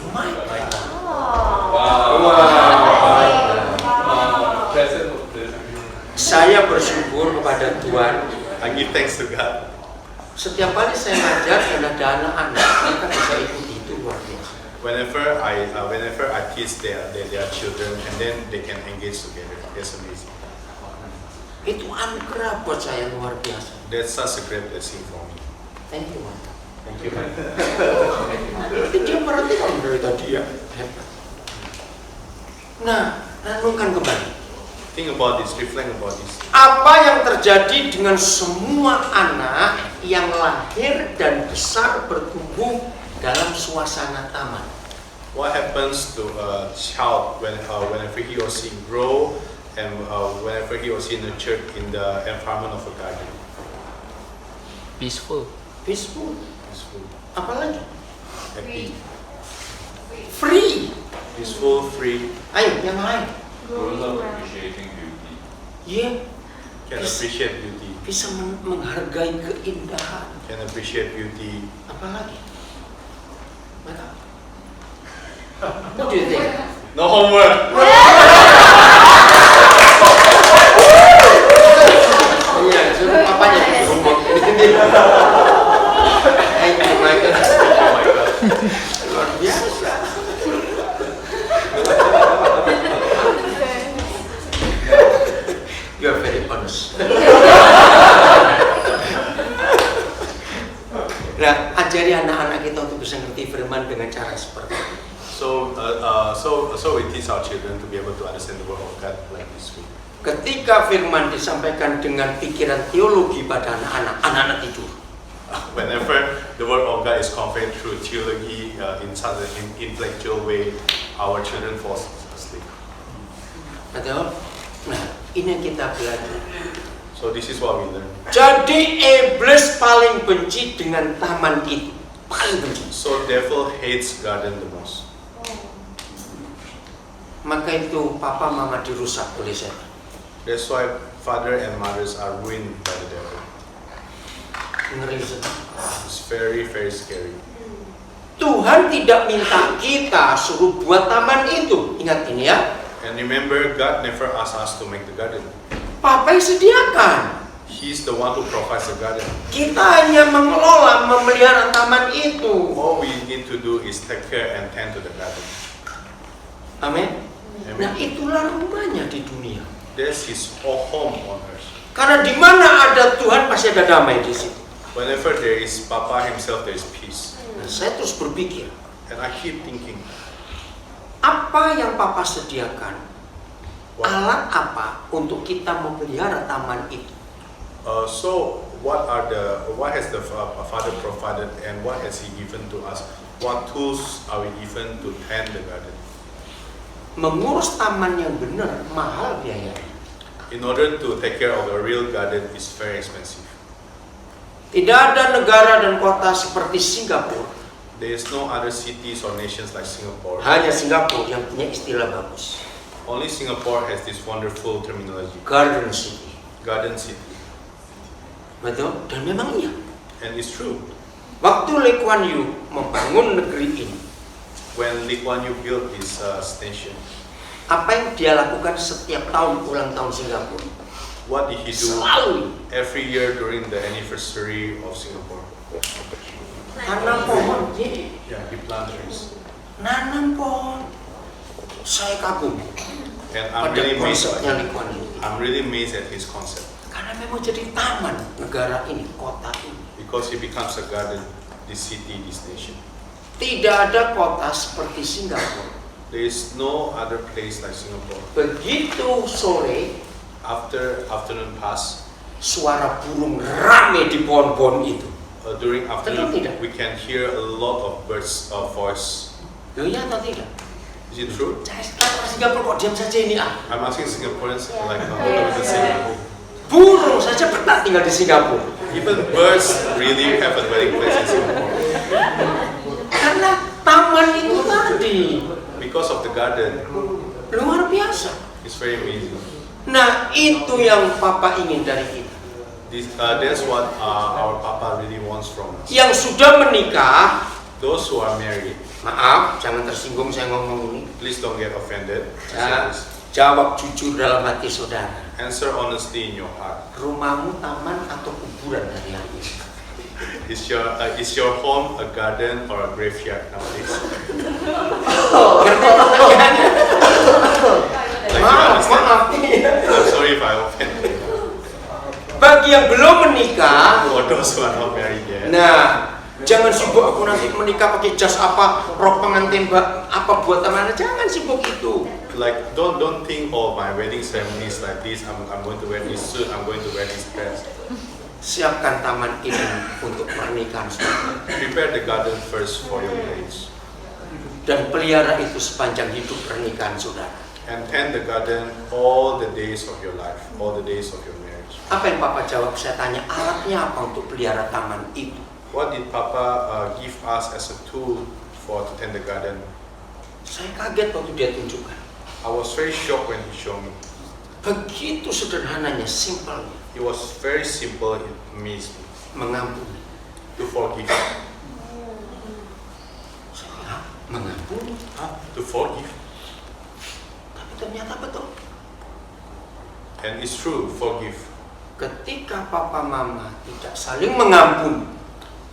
Saya bersyukur kepada Tuhan. I give thanks to God. Setiap kali saya ngajar dan ada anak-anak, mereka bisa ikuti, itu luar biasa. Whenever I teach their children, and then they can engage together. It's amazing. Itu anugerah buat saya luar biasa. That's such a great blessing for me. Thank you, Wan. Thank you, man. Dia perhatikan dari tadi ya. Hebat. Nah, renungkan kembali. Think about this, reflect about this. Apa yang terjadi dengan semua anak yang lahir dan besar bertumbuh dalam suasana taman? What happens to a child whenever he or she grow and whenever he or she nurtured in the environment of a garden? Peaceful. Peaceful. Peaceful, Apalagi? happy, Free. peaceful, free, Ayo, yang lain. Grows Growing up well. appreciating beauty. Iya, can appreciate beauty, bisa menghargai keindahan. can appreciate beauty. Apalagi? Maka. What do you think? No homework. Iya, suruh papanya bikin homework. Thank you, Michael. Oh my God. Luar biasa. You are very honest. Nah, ajari anak-anak kita untuk bisa ngerti firman dengan cara seperti ini. So we teach our children to be able to understand the word of God like this way. Ketika firman disampaikan dengan pikiran teologi pada anak-anak, anak-anak tidur. Whenever the word of God is conveyed through theology in such an intellectual way, our children fall asleep. Betul? Nah, ini yang kita belajar. So this is what we learn. Jadi iblis paling benci dengan taman itu. Paling benci. So devil hates garden the most. Maka itu papa mama dirusak oleh setan. That's why father and mothers are ruined by the devil. Ngeri sekali. It's very, very scary. Tuhan tidak minta kita suruh buat taman itu. Ingat ini ya. And remember, God never asked us to make the garden. Papa yang sediakan. He's the one who provides the garden. Kita hanya mengelola, memelihara taman itu. All we need to do is take care and tend to the garden. Amin. Amen. Nah, itulah rumahnya di dunia. That's his home on earth. Karena di mana ada Tuhan pasti ada damai di situ. Whenever there is Papa himself, there is peace. Nah, saya terus berpikir, And I keep thinking, apa yang Papa sediakan? what, Alat apa untuk kita memelihara taman itu? so what has the Father provided and what has he given to us? What tools are we given to tend the garden? Mengurus taman yang benar mahal biayanya. In order to take care of a real garden is very expensive. Tidak ada negara dan kota seperti Singapura. There is no other cities or nations like Singapore. Hanya Singapura yang punya istilah bagus. Only Singapore has this wonderful terminology, Garden City. garden city. Betul? Dan memang iya. And it's true. Waktu Lee Kuan Yew membangun negeri ini, When Lee Kuan Yew built his station, apa yang dia lakukan setiap tahun ulang tahun Singapura? what did he do Selalu every year during the anniversary of Singapore? tanam pohon. Yeah, he planted trees. Nanam pohon. Saya kagum And I'm pada really amazed konsepnya by Lee him. Kuan Yew. I'm really amazed at his concept Karena memang jadi taman negara ini, kota ini. because he becomes a garden, this city, this nation. Tidak ada kota seperti Singapura. There is no other place like Singapore. Begitu sore, After afternoon pass, suara burung rame di pohon-pohon itu. during afternoon, Betul tidak? we can hear a lot of birds' voice. Loh ya atau tidak? Is it true? Saya kata Singapura kok diam saja ini ah. I'm asking Singaporeans like what do we say? Burung saja pernah tinggal di Singapura. Even birds really have a dwelling place in Singapore Karena taman itu tadi because of the garden. luar biasa. It's very amazing. Nah, itu yang Papa ingin dari kita. That's what our Papa really wants from us. Yang sudah menikah, Those who are married, maaf, jangan tersinggung saya ngomong ini. please don't get offended. Jawab jujur dalam hati saudara. Answer honestly in your heart. Rumahmu taman atau kuburan dari aku? Is your home a garden or a graveyard nowadays? Ngerti pertanyaannya? Like you Maaf, understand? maaf. I'm sorry if I offended you. Bagi yang belum menikah, For those who are not married yet, nah, jangan sibuk aku nanti menikah pakai jas apa, rok pengantin apa buat teman. Jangan sibuk itu. like don't think, oh, my wedding ceremony is like this. I'm going to wear this suit. I'm going to wear this dress. Siapkan taman ini untuk pernikahan saudara. Prepare the garden first for your marriage. dan pelihara itu sepanjang hidup pernikahan saudara. And tend the garden all the days of your life, all the days of your marriage. Apa yang Papa jawab? Saya tanya, alatnya apa untuk pelihara taman itu? What did Papa give us as a tool to tend the garden? Saya kaget waktu dia tunjukkan. I was very shocked when he showed me. Begitu sederhananya, simpelnya. It was very simple, it amazed me. Mengampuni. To forgive. Saya, mengampuni? To forgive. Tapi ternyata betul. And it's true, forgive. Ketika papa mama tidak saling mengampuni,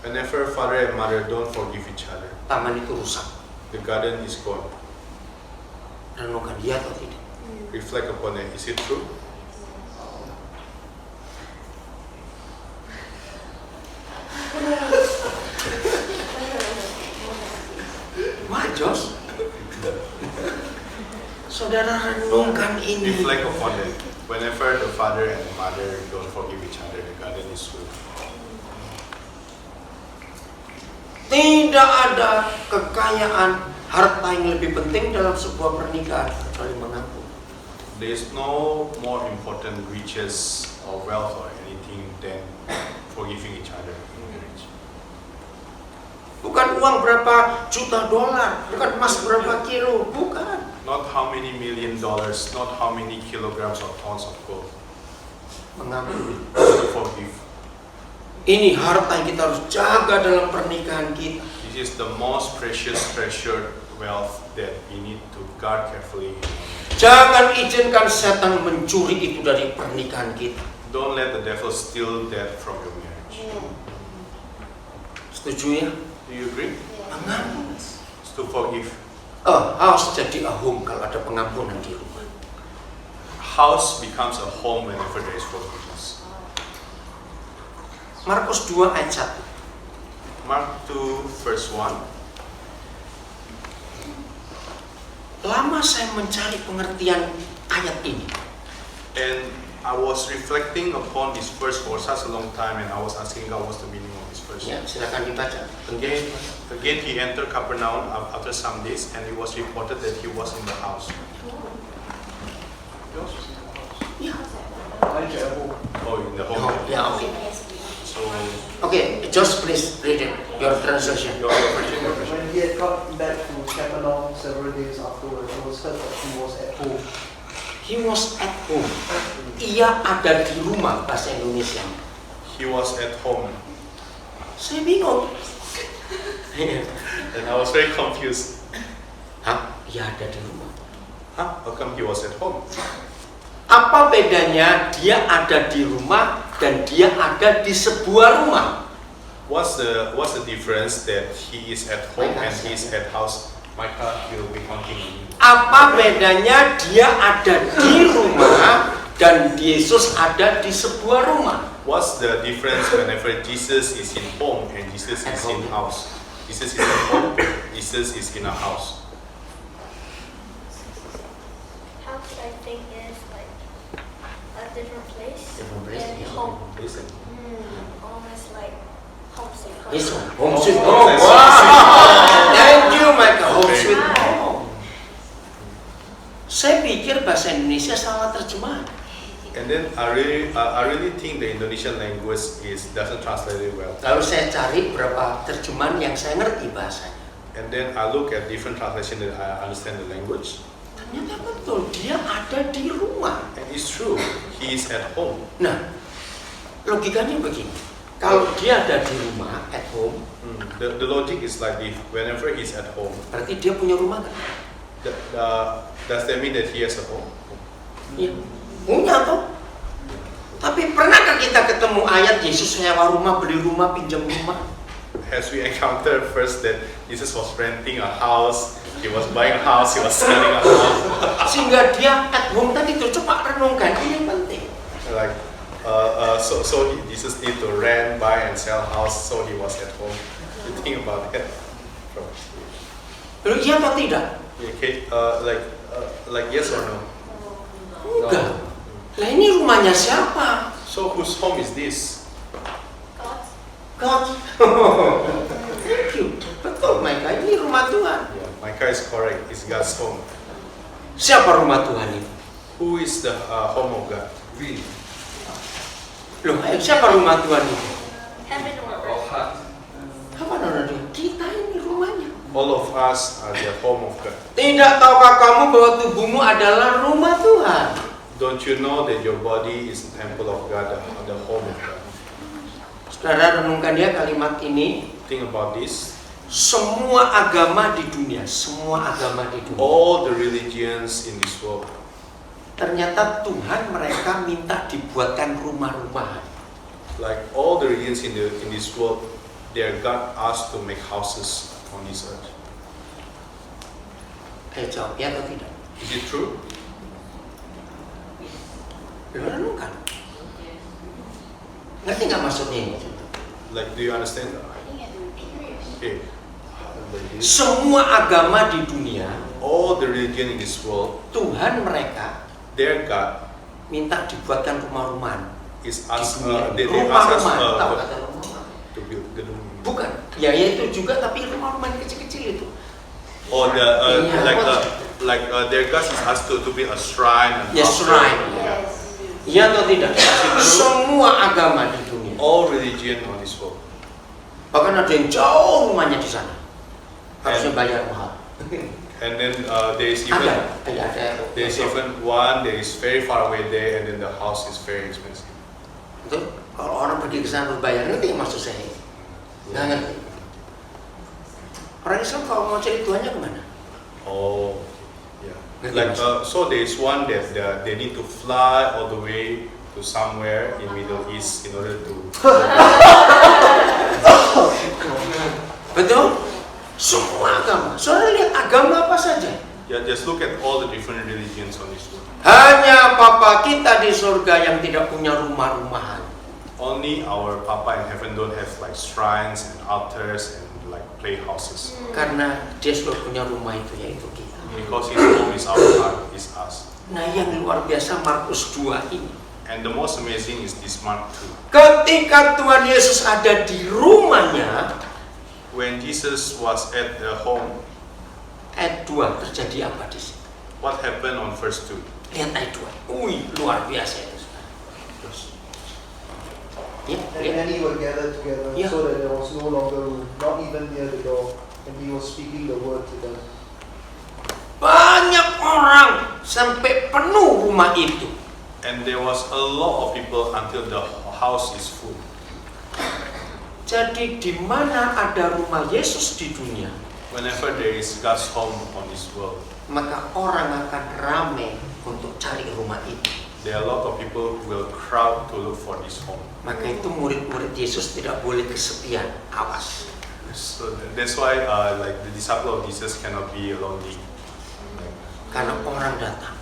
Whenever father and mother don't forgive each other, taman itu rusak. the garden is gone. Renungkan dia atau tidak? Reflect upon it. Is it true? Wah, Jos. Saudara renungkan ini. Reflect upon it. Whenever the father and the mother don't forgive each other, the garden is ruined. Tidak ada kekayaan harta yang lebih penting dalam sebuah pernikahan kecuali mengampuni. There is no more important riches or wealth or anything than forgiving each other in marriage. Bukan uang berapa juta dolar, bukan emas berapa kilo, bukan. Not how many $1 million, not how many kilograms or tons of gold. Mengampuni. To forgive. Ini harta yang kita harus jaga dalam pernikahan kita. This is the most precious treasured wealth that we need to guard carefully. Jangan izinkan setan mencuri itu dari pernikahan kita. Don't let the devil steal that from your marriage. Setuju ya? Do you agree? Mengampuni. It's to forgive. Harus jadi a home kalau ada pengampunan di rumah. House becomes a home whenever there is forgiveness. Markus 2 ayat 1. Mark 2 verse 1. Lama saya mencari pengertian ayat ini. And I was reflecting upon this verse for such a long time, and I was asking God what's the meaning of this verse. Ya, silakan dibaca. Again, he entered Capernaum after some days, and it was reported that he was in the house. Ya. Oh, in the home. Ya, oke. So, Oke, just please read it. Your translation. your version. When he had got back to Capernaum several days afterwards, it was heard that he was at home. He was at home. Ia ada di rumah, bahasa Indonesia. He was at home, Saya bingung. and I was very confused. Hah? Ia ada di rumah. How come he was at home? Apa bedanya dia ada di rumah dan dia ada di sebuah rumah? What's the difference that he is at home and he is at house? Micah, you will be continuing. Apa bedanya dia ada di rumah dan Yesus ada di sebuah rumah? What's the difference whenever Jesus is in home and Jesus is in house? Jesus is at home, Jesus is in a house. House, I think, is like a different place. Different place, And yeah. home. Listen. Almost like home sweet home. Yes, home sweet home. Wow. Thank you, Michael. Home sweet home. Saya pikir bahasa Indonesia salah terjemahan. And then I really think the Indonesian language doesn't translate it well. Lalu saya cari beberapa terjemahan yang saya ngerti bahasanya. And then I look at different translation that I understand the language. Ternyata betul, dia ada di rumah. And it's true, he is at home. Nah, logikanya begini. Kalau dia ada di rumah, at home, The logic is like this: whenever he's at home, berarti dia punya rumah kan? does that mean that he has a home? Iya, punya toh. Tapi pernahkah kita ketemu ayat Yesus sewa rumah, beli rumah, pinjam rumah? As we encountered first that Jesus was renting a house, he was buying a house, he was selling a house. Sehingga dia at home tadi itu, coba renungkan, ini yang penting. Like, Jesus need to rent, buy, and sell house, so he was at home. You think about that? Lalu iya atau tidak? Okay, like yes or no? Enggak. Lah ini rumahnya siapa? So whose home is this? God. Thank you. Betul, Mike. Ini rumah Tuhan. Yeah. Micah is correct. It's God's home. Siapa rumah Tuhan itu? Who is the home of God? We. Loh, siapa rumah Tuhan itu? Heaven or earth. Apa namanya? Kita ini rumahnya. All of us are the home of God. Tidak tahukah kamu bahwa tubuhmu adalah rumah Tuhan? Don't you know that your body is the temple of God, the home of God? Saudara renungkan ya kalimat ini. Think about this. Semua agama di dunia, All the religions in this world, ternyata Tuhan mereka minta dibuatkan rumah-rumahan. like all the religions in this world, their God asked to make houses on this earth. Ayo jawab ya atau tidak? Is it true? Renungkan. Ngerti nggak maksudnya ini? Like, do you understand that? Okay. Like this. Semua agama di dunia, All the religion in this world, Tuhan mereka their God minta dibuatkan rumah-rumahan. is Di asked, dunia. they ask us Rumah-rumahan, tahu kata rumah-rumahan? to build gedung. Bukan, ya itu juga tapi rumah-rumahan kecil-kecil itu. Or the Yeah. their God is asked to build a shrine. And Ya altar. shrine. Yeah. Iya atau tidak? Semua agama di dunia. All religion on this world. Bahkan ada yang jauh rumahnya di sana. Harusnya bayar mahal. And then there is even Ada. there's even one that is very far away there, and then the house is very expensive. Betul? Kalau orang pergi ke sana harus bayar, ngerti maksud saya? Nggak ngerti. Orang Islam kalau mau cari Tuhannya kemana? Oh, yeah. Ngerti Like maksud? so, there is one that they need to fly all the way to somewhere in Middle East in order to. Betul? Semua agama. Saudara lihat agama apa saja. Yeah, just look at all the different religions on this world. Hanya Papa kita di surga yang tidak punya rumah-rumahan. Only our Papa in heaven don't have like shrines and altars and like playhouses. Karena dia sudah punya rumah itu, yaitu kita. Because His home is our heart, is us. Nah yang luar biasa Markus 2 ini. And the most amazing is this Mark 2. Ketika Tuhan Yesus ada di rumahnya, When Jesus was at the home, ayat 2 terjadi apa di situ? what happened on verse 2? Lihat ayat 2. Wih, luar biasa itu. Ya, And lihat. many were gathered together, Yeah. so that there was no longer room, not even near the door, and he was speaking the word to them. Banyak orang sampai penuh rumah itu. And there was a lot of people until the house is full. Jadi di mana ada rumah Yesus di dunia, Whenever there is God's home on this world, maka orang akan ramai untuk cari rumah itu. there are a lot of people who will crowd to look for this home. Maka itu murid-murid Yesus tidak boleh kesepian. Awas. So that's why like the disciple of Jesus cannot be lonely. Karena orang datang.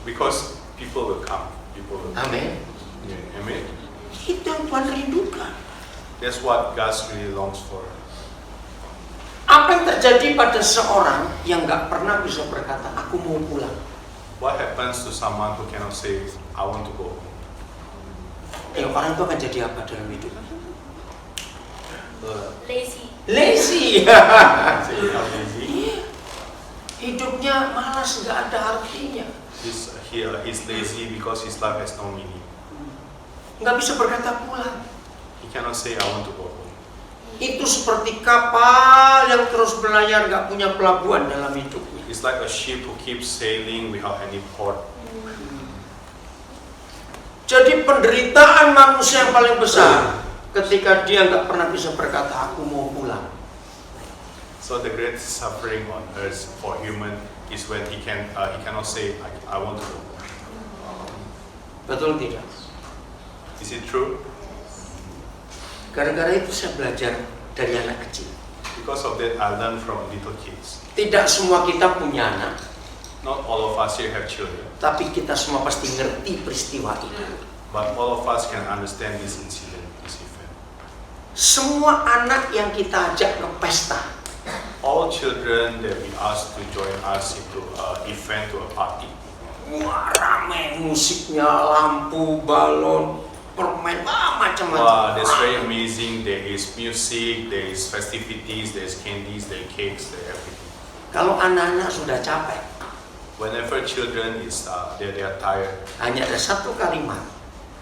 Because people will come. People will come. Amin. Yeah, amen. Itu yang Tuhan rindukan. That's what God really longs for. Apa yang terjadi pada seorang yang nggak pernah bisa berkata, aku mau pulang? What happens to someone who cannot say, I want to go home? Orang itu akan jadi apa dalam hidup? Lazy. Lazy. Say, "I'm lazy." Hidupnya malas, nggak ada artinya. He's lazy because his life has no meaning. Nggak bisa berkata pulang. He cannot say, I want to go home. Itu seperti kapal yang terus berlayar, nggak punya pelabuhan dalam hidupnya. It's like a ship who keeps sailing without any port. Jadi penderitaan manusia yang paling besar ketika dia nggak pernah bisa berkata, aku mau pulang. So the greatest suffering on earth for human is when he cannot say, I want to go home. Betul tidak? Is it true? Gara-gara itu saya belajar dari anak kecil. Because of that, I learned from little kids. Tidak semua kita punya anak, Not all of us here have children, tapi kita semua pasti ngerti peristiwa itu. but all of us can understand this incident, this event. Semua anak yang kita ajak ke pesta, All children that we ask to join us into an event, to a party, wah rame musiknya, lampu, balon, permen, macam-macam. wow, that's very amazing. There is music, there is festivities, there is candies, there is cakes, there is everything. Kalau anak-anak sudah capek, Whenever children is they are tired, hanya ada satu kalimat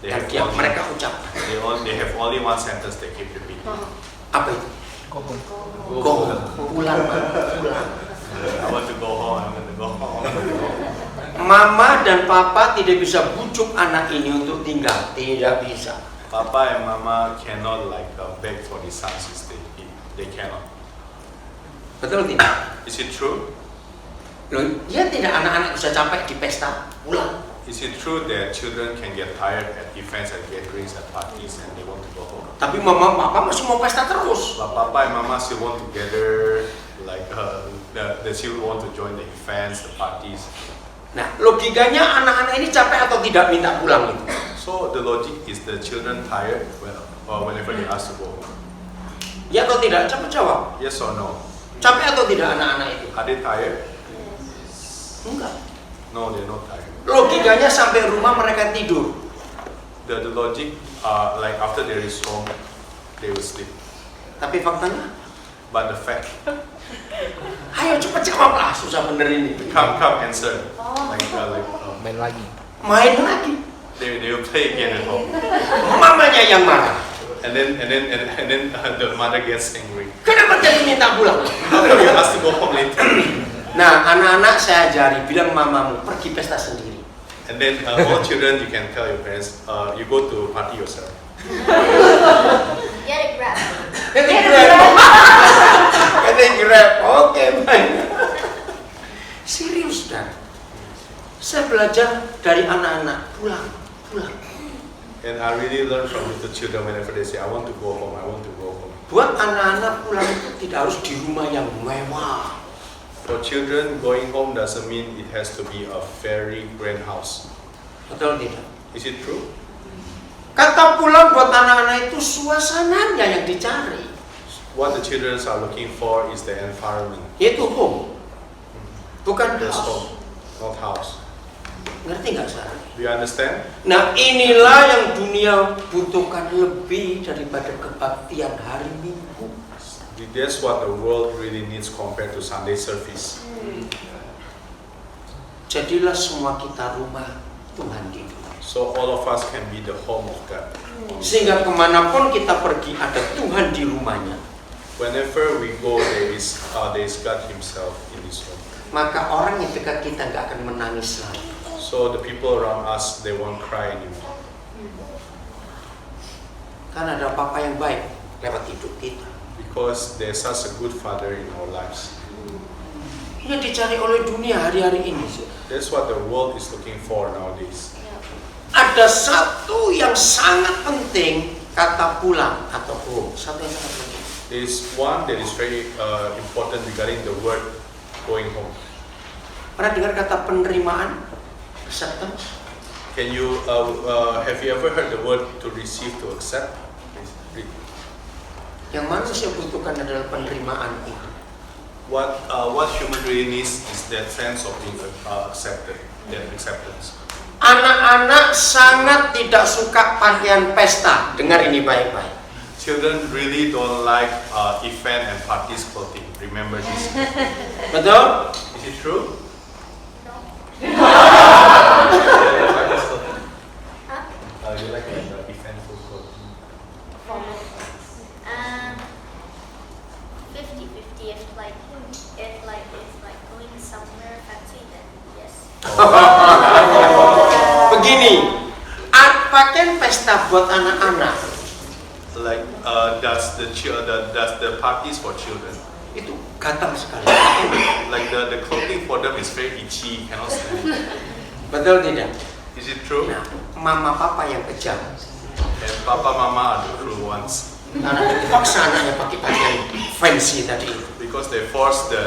they yang have mereka ucapkan. they have only one sentence they keep repeating. Apa itu? Go home. Go home. Pulang, Ma. Pulang. I want to go home. I want to go home. Mama dan papa tidak bisa bujuk anak ini untuk tinggal. Tidak bisa. Papa and Mama cannot beg for the sons to stay. They cannot. Betul tidak? Is it true? Loh, ya tidak, anak-anak bisa capek di pesta, pulang. Is it true that children can get tired at events, at gatherings, at parties, and they want to go home? Tapi mama papa masih mau pesta terus. But Papa and Mama still want to gather, they still want to join the events, the parties. Nah, logikanya anak-anak ini capek atau tidak minta pulang itu? So the logic is the children tired whenever they ask to go home. Ya atau tidak? Cepat jawab. Yes or no? Capek atau tidak anak-anak itu? Are they tired? Enggak. No, they're not tired. Logikanya sampai rumah mereka tidur. The logic, after they reach home, they will sleep. Tapi faktanya, But the fact, ayo cepat jawab lah, susah bener ini. come answer. Main lagi. Main lagi. They will play again at home. Mamanya yang marah. And then the mother gets angry. Kenapa jadi minta pulang? How come you ask to go home later? Nah, anak-anak saya ajari, bilang mamamu pergi pesta sendiri. And then all children, you can tell your parents, you go to party yourself. Get a grab. Grab. Oke, baik. Serius dan saya belajar dari anak-anak, pulang. And I really learn from little children whenever they say, I want to go home, I want to go home. Buat anak-anak pulang itu tidak harus di rumah yang mewah. For children, going home doesn't mean it has to be a very grand house. Betul tidak? Is it true? Kata pulang buat anak-anak itu suasananya yang dicari. What the children are looking for is the environment. Yaitu home. Bukan That's house. home, not house. Ngerti nggak saya? Do you understand? Nah, inilah yang dunia butuhkan lebih daripada kebaktian hari Minggu. That's what the world really needs compared to Sunday service. Jadilah semua kita rumah Tuhan di dunia. So all of us can be the home of God. Sehingga kemanapun kita pergi ada Tuhan di rumahnya. Whenever we go, there is God Himself in this home. Maka orang yang dekat kita nggak akan menangis lagi. So the people around us, they won't cry anymore. Karena ada Papa yang baik lewat hidup kita. Because there's such a good Father in our lives. Ini dicari oleh dunia hari-hari ini. That's what the world is looking for nowadays. Ada satu yang sangat penting, kata pulang atau home. Satu yang sangat penting. There's one that is very important regarding the word going home. Pernah dengar kata penerimaan? Acceptance? Can you have you ever heard the word to receive, to accept? Yang manusia butuhkan adalah penerimaan itu. What human really needs is that sense of being accepted, that acceptance. Anak-anak sangat tidak suka pakaian pesta. Dengar ini baik-baik. Children really don't like event and parties clothing. Remember this. Betul? Is it true? You like eventful clothing? 50-50. If it's going somewhere fancy, then yes. Begini, pakaian pesta buat anak-anak Does the parties for children, itu gatal sekali. like the clothing for them is very itchy, cannot stand it. Betul tidak? Is it true? Nah, mama papa yang kejam. And Papa Mama are the cruel ones Karena dipaksa anaknya pakai pakaian fancy tadi. because they force the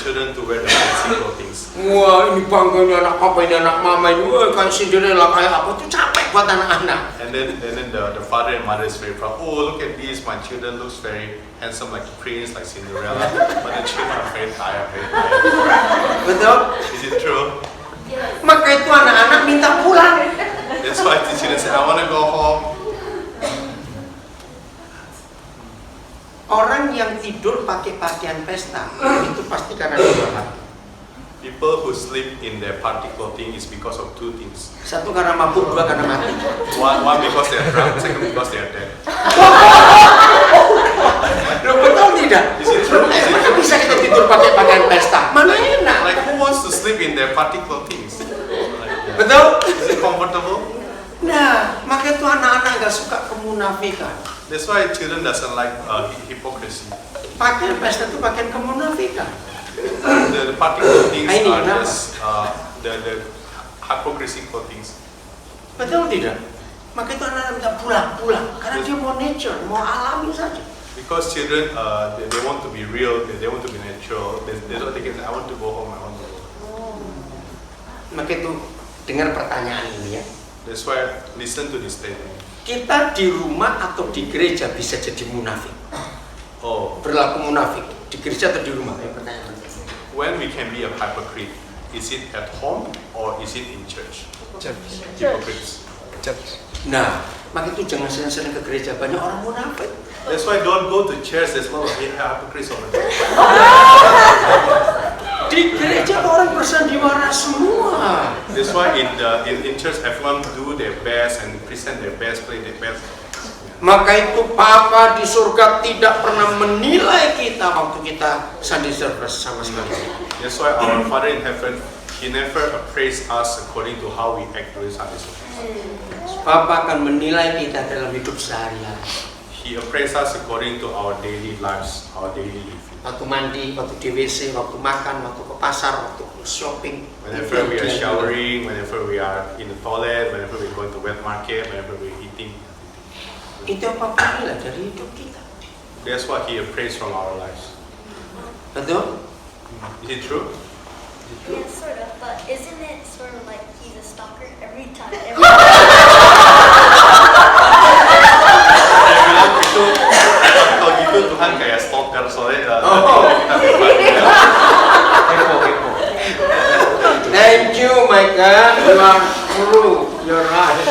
children to wear the fancy clothing. Wah, ini bangganya anak papa, ini anak mama, ini wah kayak Cinderella, kayak apa, itu capek buat anak-anak. And then the father and mother is very proud. Oh, look at this, my children looks very handsome like prince, like Cinderella. But the children are very tired, very tired. Betul? Is it true? Maka itu anak-anak minta pulang. That's why the children say, I want to go home. Orang yang tidur pakai pakaian pesta itu pasti karena dia mabuk. People who sleep in their party clothing is because of two things. Satu karena mabuk, dua karena mati. One because they are drunk, second because they are dead. Loh, betul tidak? Is it true? Is it Mana true? bisa kita tidur pakai pakaian pesta? Mana enak? Like who wants to sleep in their party clothing? Betul? Is it comfortable? Nah, maka itu anak-anak gak suka kemunafikan. That's why children doesn't like hypocrisy. Pakaian pesta itu pakaian kemunafikan. The party clothing Ini are kenapa? just the hypocrisy clothing. Betul tidak? Maka itu anak-anak minta pulang, karena dia mau nature, mau alami saja. Because children they want to be real, they want to be natural. They don't think I want to go home, I want to go home. Maka itu dengar pertanyaan ini ya. That's why listen to this statement. Kita di rumah atau di gereja bisa jadi munafik. Oh, Berlaku munafik di gereja atau di rumah? Pertanyaan. when we can be a hypocrite, is it at home or is it in church? Church. Hypocrites. Church. Nah, maka itu jangan sering-sering ke gereja, banyak orang munafik. That's why don't go to church. There's a lot of hypocrites over there. Di gereja orang bersandiwara semua. That's why in church everyone do their best and present their best, play their best. Maka itu Papa di surga tidak pernah menilai kita waktu kita Sunday service sama sekali. That's why our Father in heaven, He never appraise us according to how we act during Sunday service. Papa akan menilai kita dalam hidup sehari-hari. He appraise us according to our daily lives, our daily living. Waktu mandi, waktu di WC, waktu makan, waktu ke pasar, waktu shopping. Whenever we are showering, whenever we are in the toilet, whenever we are going to wet market, whenever we are eating. Itu yang Papa nilai dari hidup kita. That's what He appraise from our lives. Betul? Is it true? Yeah, sort of. But isn't it sort of like he's a stalker every time? Saya bilang itu kalau gitu Tuhan kayak stalker soalnya kita Kepo. Thank you, my God. You are true. You're right.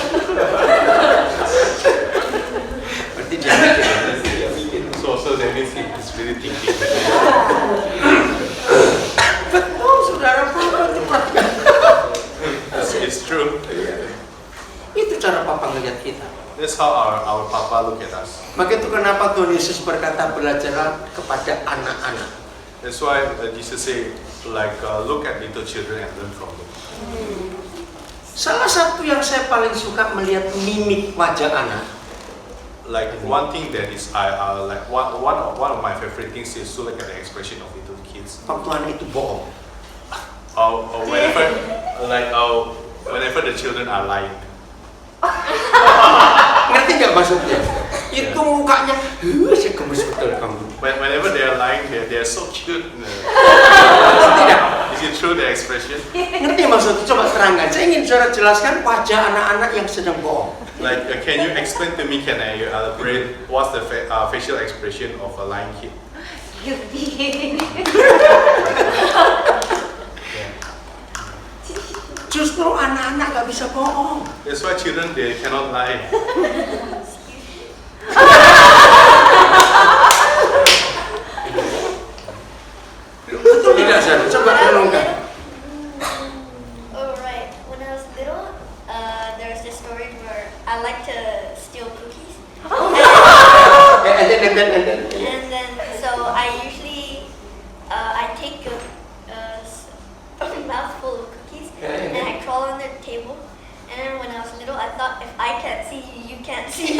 Berarti dia mikir. so that means he's really thinking. Betul, saudara Papa itu perhatikan. It's true. Itu cara Papa ngeliat kita. That's how our Papa look at us. Maka itu kenapa Tuhan Yesus berkata belajarlah kepada anak-anak. That's why Jesus say like look at little children and learn from them. Salah satu yang saya paling suka melihat mimik wajah anak. Like one thing that is like one of my favorite things is to look at the expression of little kids. Waktu anak itu bohong. Whenever the children are lying. Ngerti nggak maksudnya? Itu mukanya, saya gemes betul kamu. Whenever they are lying, they are so cute. Tidak. Is it true the expression? Ngerti maksudnya? Coba terangkan. Saya ingin saudara jelaskan wajah anak-anak yang sedang bohong. Like can you explain to me? Can I elaborate what's the facial expression of a lying kid? Justru anak-anak nggak bisa bohong. That's why children they cannot lie. Betul tidak, Zan? Coba renungkan. Oh right. When I was little, there's this story where I like to steal cookies. And then. And then, so I usually, I take a mouthful of cookies and I crawl under the table. And then when I was little, I thought if I can't see you, you can't see.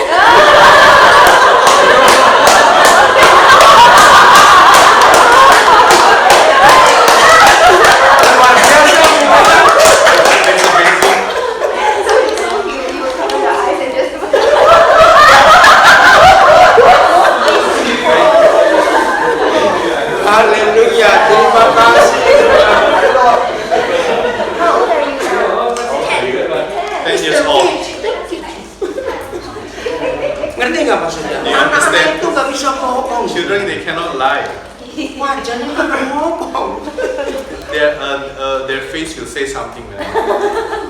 Haleluya, terima kasih. How old are you now? 10 years old. Ngerti nggak maksudnya? You understand? Anak-anak itu nggak bisa bohong. Children they cannot lie. Wajahnya nggak ngomong. Their face will say something.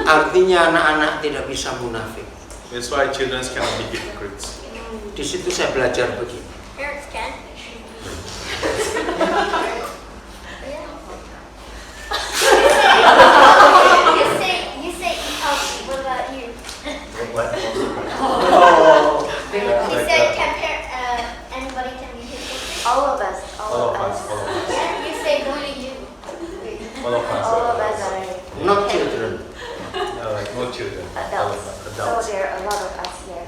Artinya anak-anak tidak bisa munafik. That's why children cannot be hypocrites. Di situ saya belajar begini. Parents can. All of us. All of us. You say only you. All of us. All of us are Not children. Like no children. All of adults. us. So Adults. there are a lot of us here.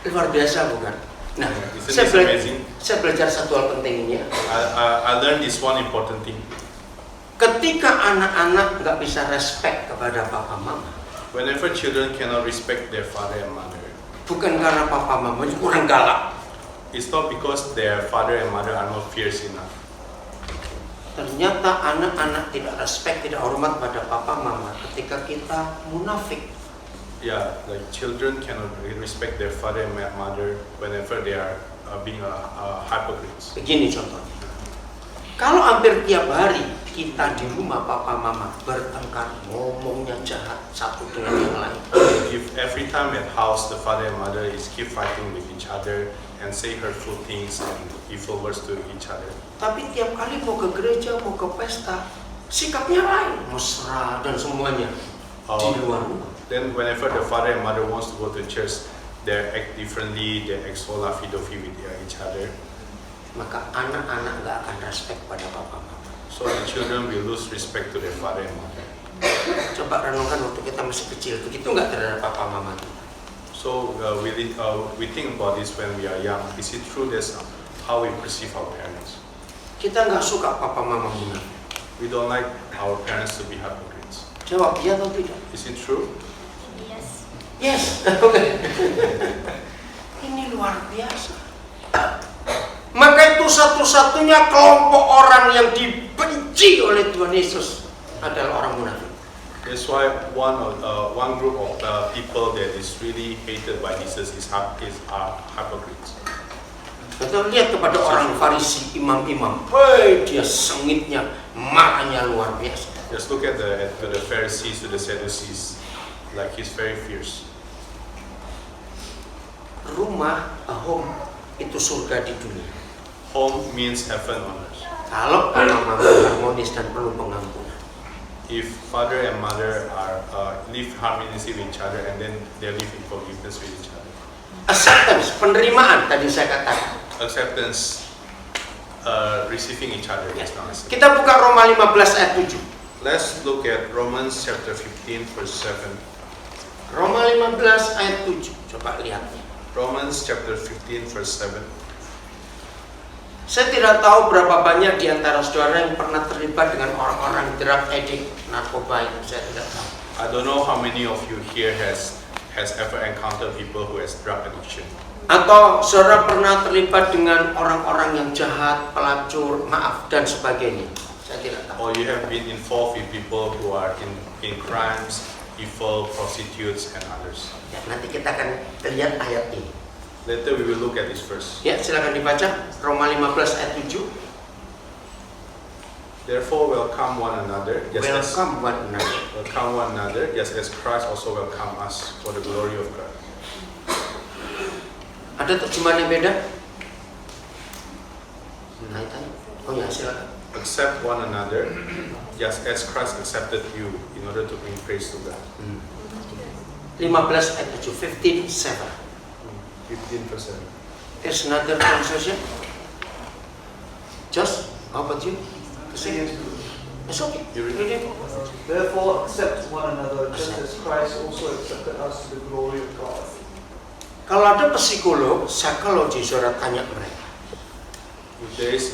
Luar biasa bukan? Nah, Isn't saya, this amazing? saya belajar satu hal penting ini ya. I learned this one important thing. Ketika anak-anak nggak bisa respect kepada papa mama, Whenever children cannot respect their father and mother, bukan karena papa mamanya kurang galak. it's not because their father and mother are not fierce enough. Ternyata anak-anak tidak respect, tidak hormat pada papa mama ketika kita munafik. Yeah, like children cannot respect their father and mother whenever they are being hypocrites. Begini contohnya. Kalau hampir tiap hari kita di rumah papa mama bertengkar, ngomongnya jahat satu dengan yang lain. If every time at house the father and mother is keep fighting with each other and say hurtful things and evil words to each other, Tapi tiap kali mau ke gereja, mau ke pesta, sikapnya lain, mesra dan semuanya di luar rumah. then whenever the father and mother wants to go to church, they act differently, they act so laffy-daffy with each other. Maka anak-anak nggak akan respect pada papa mama. So the children will lose respect to their father and mother. Coba renungkan waktu kita masih kecil, begitu nggak terhadap papa mama kita? So we think about this when we are young. Is it true that's how we perceive our parents? Kita nggak suka papa mama munafik. We don't like our parents to be hypocrites. Jawab iya atau tidak? Is it true? Yes. Yes. Oke. Ini luar biasa. Maka itu satu-satunya kelompok orang yang dibenci oleh Tuhan Yesus adalah orang munafik. That's why one group of people that is really hated by Jesus is hypocrites. Kita lihat kepada orang Farisi, imam-imam, hei dia sengitnya, marahnya luar biasa. Just look at the Pharisees, to the Sadducees, like he's very fierce. Rumah, home, itu surga di dunia. Home means heaven on earth. Kalau mama harmonis dan penuh pengampunan. If father and mother are live harmoniously with each other and then they live in forgiveness with each other. Acceptance, penerimaan tadi saya katakan. Acceptance, receiving each other. Yes. Kita buka Roma 15 ayat 7. Let's look at Romans chapter 15 verse 7. Roma 15 ayat 7. Coba lihat. Romans chapter 15 verse 7. Saya tidak tahu berapa banyak di antara saudara yang pernah terlibat dengan orang-orang drug addict, narkoba itu, saya tidak tahu. I don't know how many of you here has ever encountered people who has drug addiction. Atau saudara pernah terlibat dengan orang-orang yang jahat, pelacur, maaf, dan sebagainya. Saya tidak tahu. Or you have been involved with people who are in crimes, evil, prostitutes, and others. Ya, nanti kita akan lihat ayat ini. Later we will look at this verse. Ya, silakan dibaca Roma 15 ayat 7. Therefore welcome one another, Welcome one another. welcome one another, just as Christ also welcome us for the glory of God. Ada terjemahan yang beda? Oh ya, silakan. Accept one another, just as Christ accepted you in order to bring praise to God. 15 ayat 7, 15:7. 15%. There's another translation. Just, how about you? Yes. It's okay. You read Read it. Therefore accept one another, just as Christ also accepted us to the glory of God. Kalau ada psikolog, psikologi, saudara tanya mereka. If there is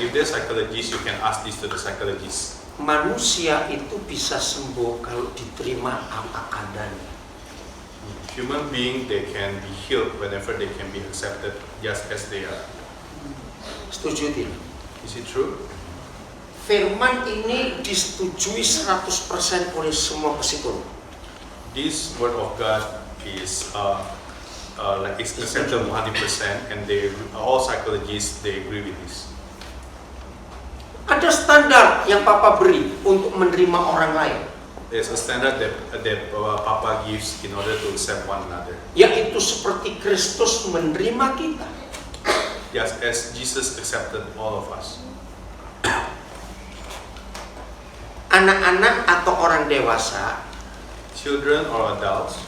if there's psychologists, you can ask this to the psychologists. Manusia itu bisa sembuh kalau diterima apa adanya. Human being, they can be healed whenever they can be accepted just as they are. Setuju tidak? Is it true? Firman ini disetujui 100% oleh semua psikolog. This word of God is it's accepted 100%, and all psychologists they agree with this. Ada standar yang Papa beri untuk menerima orang lain, There's a standard that Papa gives in order to accept one another. yaitu seperti Kristus menerima kita. Just as Jesus accepted all of us. Anak-anak atau orang dewasa, Children or adults,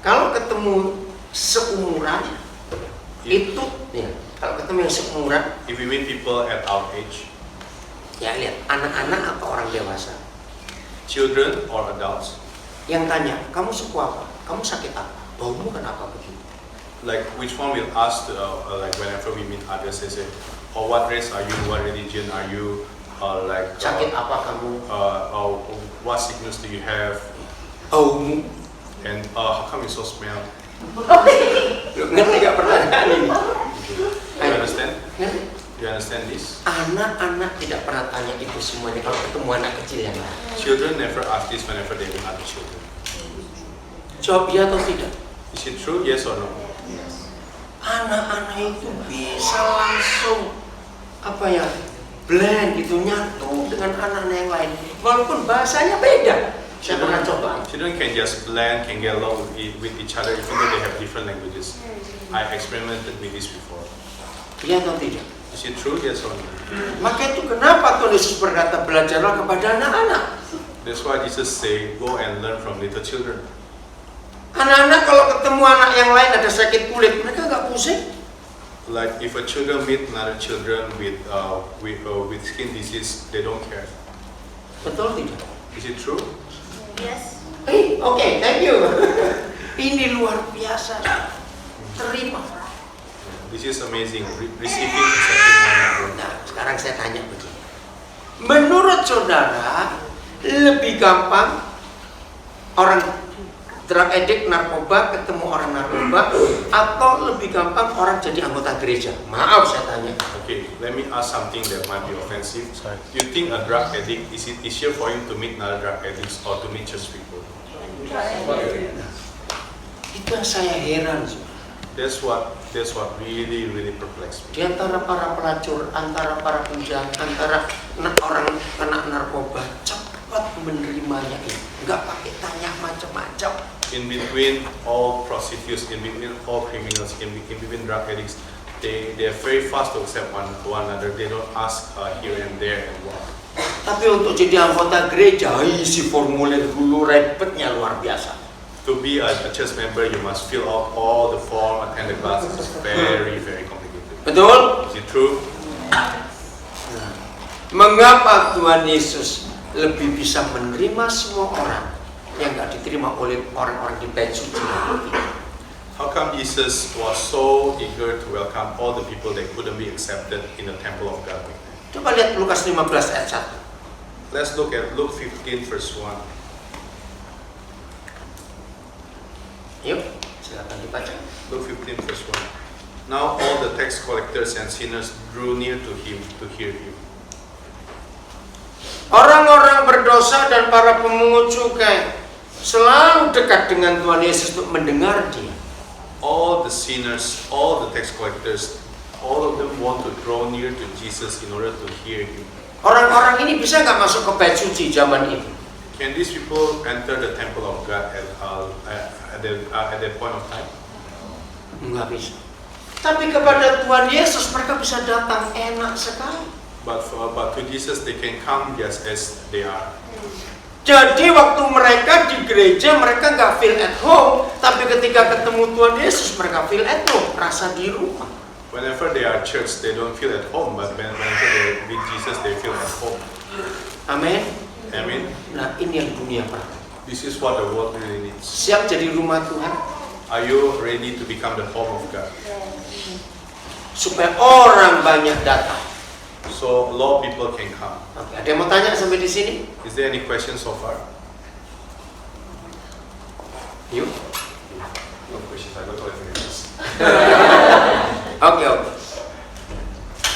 kalau ketemu seumuran, itu ya, kalau ketemu yang seumuran, If we meet people at our age, ya lihat anak-anak atau orang dewasa children or adults, yang tanya, kamu suku apa? Kamu sakit apa? Baumu kenapa begitu? like which one will ask, like whenever we meet others, they say, oh, what race are you? What religion are you? Sakit apa kamu? What sickness do you have? Baumu. And how come you so smell? Ngerti gak pertanyaan ini? You understand? Ngerti? You understand this? Anak-anak tidak pernah tanya itu semuanya kalau ketemu anak kecil yang lain. Children never ask this whenever they meet other children. Jawab iya atau tidak? Is it true? Yes or no? Anak-anak itu bisa langsung blend gitu, nyatu dengan anak-anak yang lain walaupun bahasanya beda. Saya pernah coba. Children can just blend, can get along with each other even though they have different languages. I experimented with this before. Iya atau tidak? Is it true? Yes or no? Maka itu kenapa Tuhan Yesus berkata belajarlah kepada anak-anak. That's why Jesus say, go and learn from little children. Anak-anak kalau ketemu anak yang lain ada sakit kulit, mereka nggak pusing. Like if a children meet another children with skin disease, they don't care. Betul tidak? Is it true? Yes. Oke, thank you. Ini luar biasa. Terima. This is amazing. Receiving, accepting one another. Nah, sekarang saya tanya begini. Menurut saudara, lebih gampang orang drug addict, narkoba, ketemu orang narkoba, atau lebih gampang orang jadi anggota gereja? Maaf saya tanya. Okay, let me ask something that might be offensive. You think a drug addict, is it easier for him to meet another drug addicts or to meet church people? Itu yang saya heran. That's what really perplexed me. Di antara para pelacur, antara para penjahat, antara orang kena narkoba, cepat menerimanya ini. Nggak pakai tanya macam-macam. In between all prostitutes, in between all criminals, in between drug addicts, they are very fast to accept one another. They don't ask here and there and what. Tapi untuk jadi anggota gereja, isi formulir dulu, repotnya luar biasa. To be a church member, you must fill out all the form, attend the classes. It's very complicated. Betul? Is it true? Mengapa Tuhan Yesus lebih bisa menerima semua orang yang nggak diterima oleh orang-orang di bait suci? How come Jesus was so eager to welcome all the people that couldn't be accepted in the temple of God? Coba lihat Lukas 15 ayat 1. Let's look at Luke 15 verse 1. Yuk, silakan dibaca. Luke 15 verse 1. Now all the tax collectors and sinners drew near to him to hear him. Orang-orang berdosa dan para pemungut cukai selalu dekat dengan Tuhan Yesus untuk mendengar dia. All the sinners, all the tax collectors, all of them want to draw near to Jesus in order to hear him. Orang-orang ini bisa nggak masuk ke bait suci zaman itu? Can these people enter the temple of God at that point of time? Nggak bisa. Tapi kepada Tuhan Yesus mereka bisa datang enak sekali. But to Jesus they can come just as they are. Jadi waktu mereka di gereja mereka nggak feel at home, tapi ketika ketemu Tuhan Yesus mereka feel at home, rasa di rumah. Whenever they are church, they don't feel at home, but whenever they meet Jesus, they feel at home. Amin. Amen. Nah ini yang dunia perlu. This is what the world really needs. Siap jadi rumah Tuhan? Are you ready to become the home of God? Supaya orang banyak datang. So a lot of people can come. Oke, ada yang mau tanya sampai di sini? Is there any questions so far? Yuk. No questions. I don't know if Oke.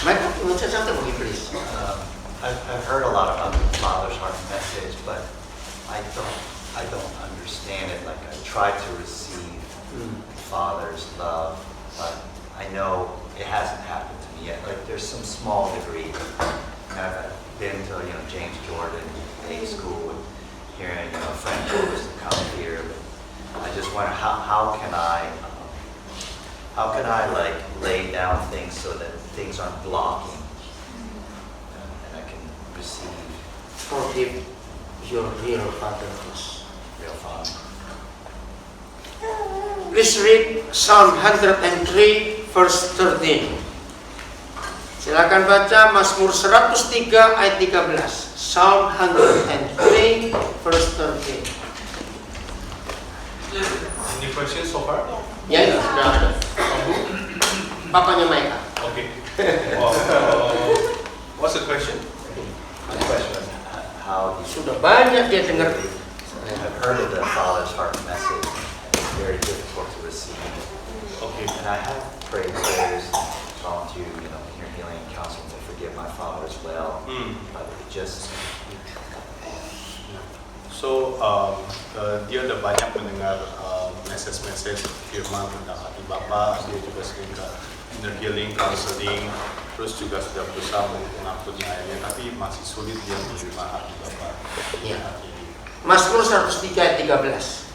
Mereka menurut saya sampai bagi please. I've heard a lot about the Father's Heart message, but I don't understand it. Like I try to receive Father's love, but I know it hasn't happened to me yet. Like there's some small degree. I've been to James Jordan Day School, and hearing a friend goes to come here. But I just wonder how can I like lay down things so that things aren't blocking, and I can receive Forgive your real father first. real Father. Please read Psalm 103 verse 13. Silakan baca Mazmur 103 ayat 13. Psalm 103 verse 13. Any questions so far? Ya, itu sudah ada. Papanya Maika. Okay. What's the question? My question is how do you Sudah banyak dia dengar. I've heard of the Father's Heart message. It's very difficult to receive. Okay. And I have prayed prayers, gone to, inner healing and counseling to forgive my father as well. But it just, So, dia udah banyak mendengar message-message firman tentang hati Bapa. Dia juga sering ke inner healing, counseling, terus juga sudah berusaha mengampuni ayahnya, tapi masih sulit dia menerima hati Bapa. Ya. Mazmur 103 ayat 13.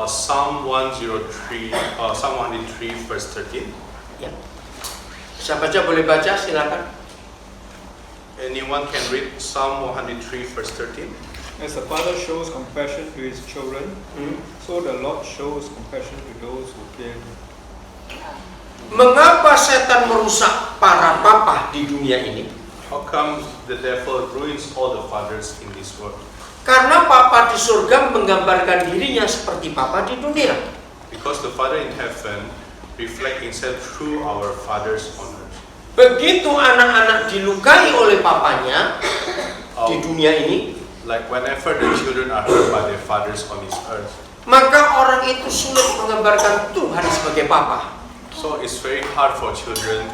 Psalm 103 verse 13. Ya. Bisa baca, boleh baca, silakan. Anyone can read Psalm 103 verse 13. As the father shows compassion to his children, so the Lord shows compassion to those who fear him. Mengapa setan merusak para papa di dunia ini? How come the devil ruins all the fathers in this world? Karena papa di surga menggambarkan dirinya seperti papa di dunia. Because the Father in heaven reflect himself through our fathers on earth. Begitu anak-anak dilukai oleh papanya di dunia ini, Like whenever the children are hurt by their fathers on this earth, maka orang itu sulit menggambarkan Tuhan sebagai papa. so it's very hard for children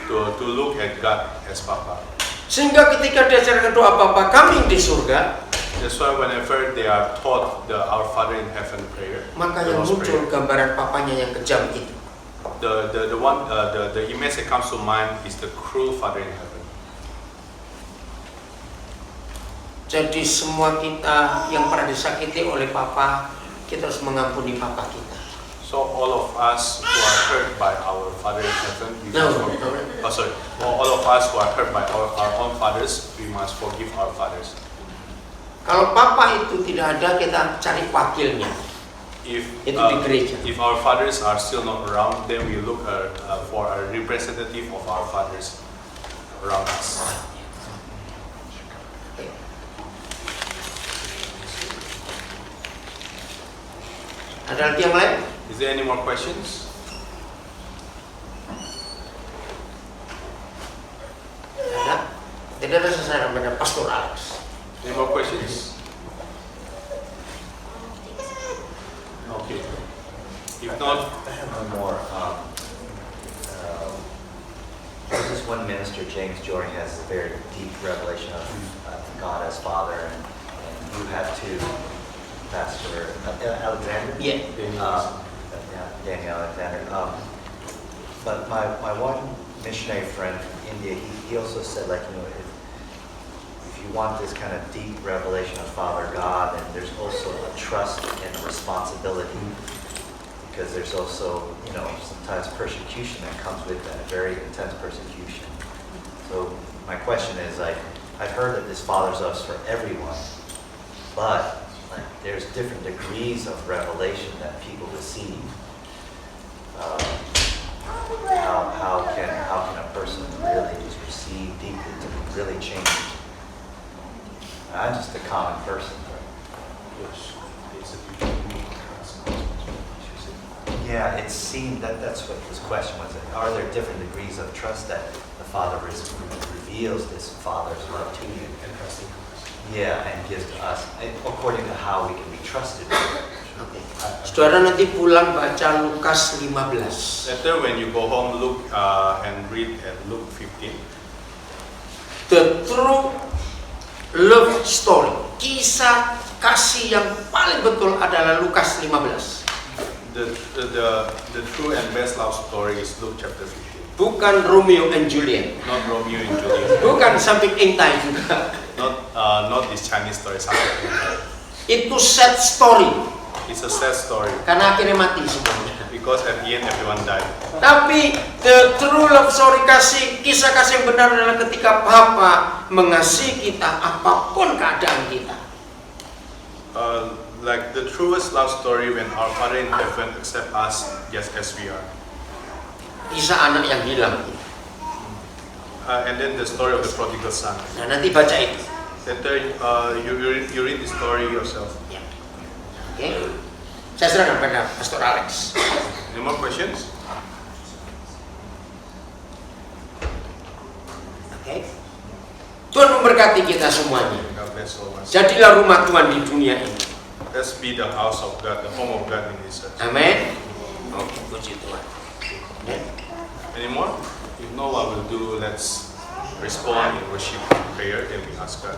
to look at God as Papa. Sehingga ketika diajarkan doa Bapa kami di surga, That's why whenever they are taught the Our Father in Heaven prayer, maka the yang Lord's muncul prayer, gambaran papanya yang kejam itu. the image that comes to mind is the cruel Father in heaven. Jadi semua kita yang pernah disakiti oleh papa, kita harus mengampuni papa kita. So all of us who are hurt by our Father in heaven, we must all of us who are hurt by our own fathers, we must forgive our fathers. Kalau papa itu tidak ada, kita cari wakilnya. If Itu di gereja. if our fathers are still not around, then we look for a representative of our fathers around us. Ada lagi yang lain? Is there any more questions? Ada? Tidak ada, saya pada Pastor Alex. Any more questions? Okay. If not, I have one more. There's this one minister, James Jory, has a very deep revelation of God as Father, and you have to, Pastor Alexander? Yeah. Daniel Alexander. But my one missionary friend from India, he also said, like, if you want this kind of deep revelation of Father God, then there's also a trust and a responsibility, because there's also, sometimes persecution that comes with that, very intense persecution. So my question is, I've heard that this Father's us for everyone, but there's different degrees of revelation that people receive. How can a person really just receive deeply to really change? I'm just a common person. Yeah, it seemed that's what this question was. Are there different degrees of trust that the Father reveals this Father's love to you? Yeah, and gives to us according to how we can be trusted. Oke. Saudara nanti pulang baca Lukas 15. later when you go home, look and read at Luke 15. The true love story. Kisah kasih yang paling betul adalah Lukas 15. The true and best love story is Luke chapter 15. Bukan Romeo and Juliet. Not Romeo and Juliet. Bukan Samping Engtai juga. Not this Chinese story. Something. Itu sad story. It's a sad story Karena akhirnya mati semuanya. because at the end everyone died. Tapi the true love story kisah kasih yang benar adalah ketika Papa mengasihi kita apapun keadaan kita. Like the truest love story when our Father in heaven accept us just as we are. kisah anak yang hilang. And then the story of the prodigal son. Nah, nanti baca itu. Later, you read the story yourself. Ya. Oke. Saya serahkan pada Pastor Alex. Any more questions? Oke. Tuhan memberkati kita semuanya. God bless all of us. Jadilah rumah Tuhan di dunia ini. Let's be the house of God, the home of God in this earth. Amin. Oke, puji Tuhan. Amin. Any more? If no, what we'll do, let's respond in worship prayer, then we ask God.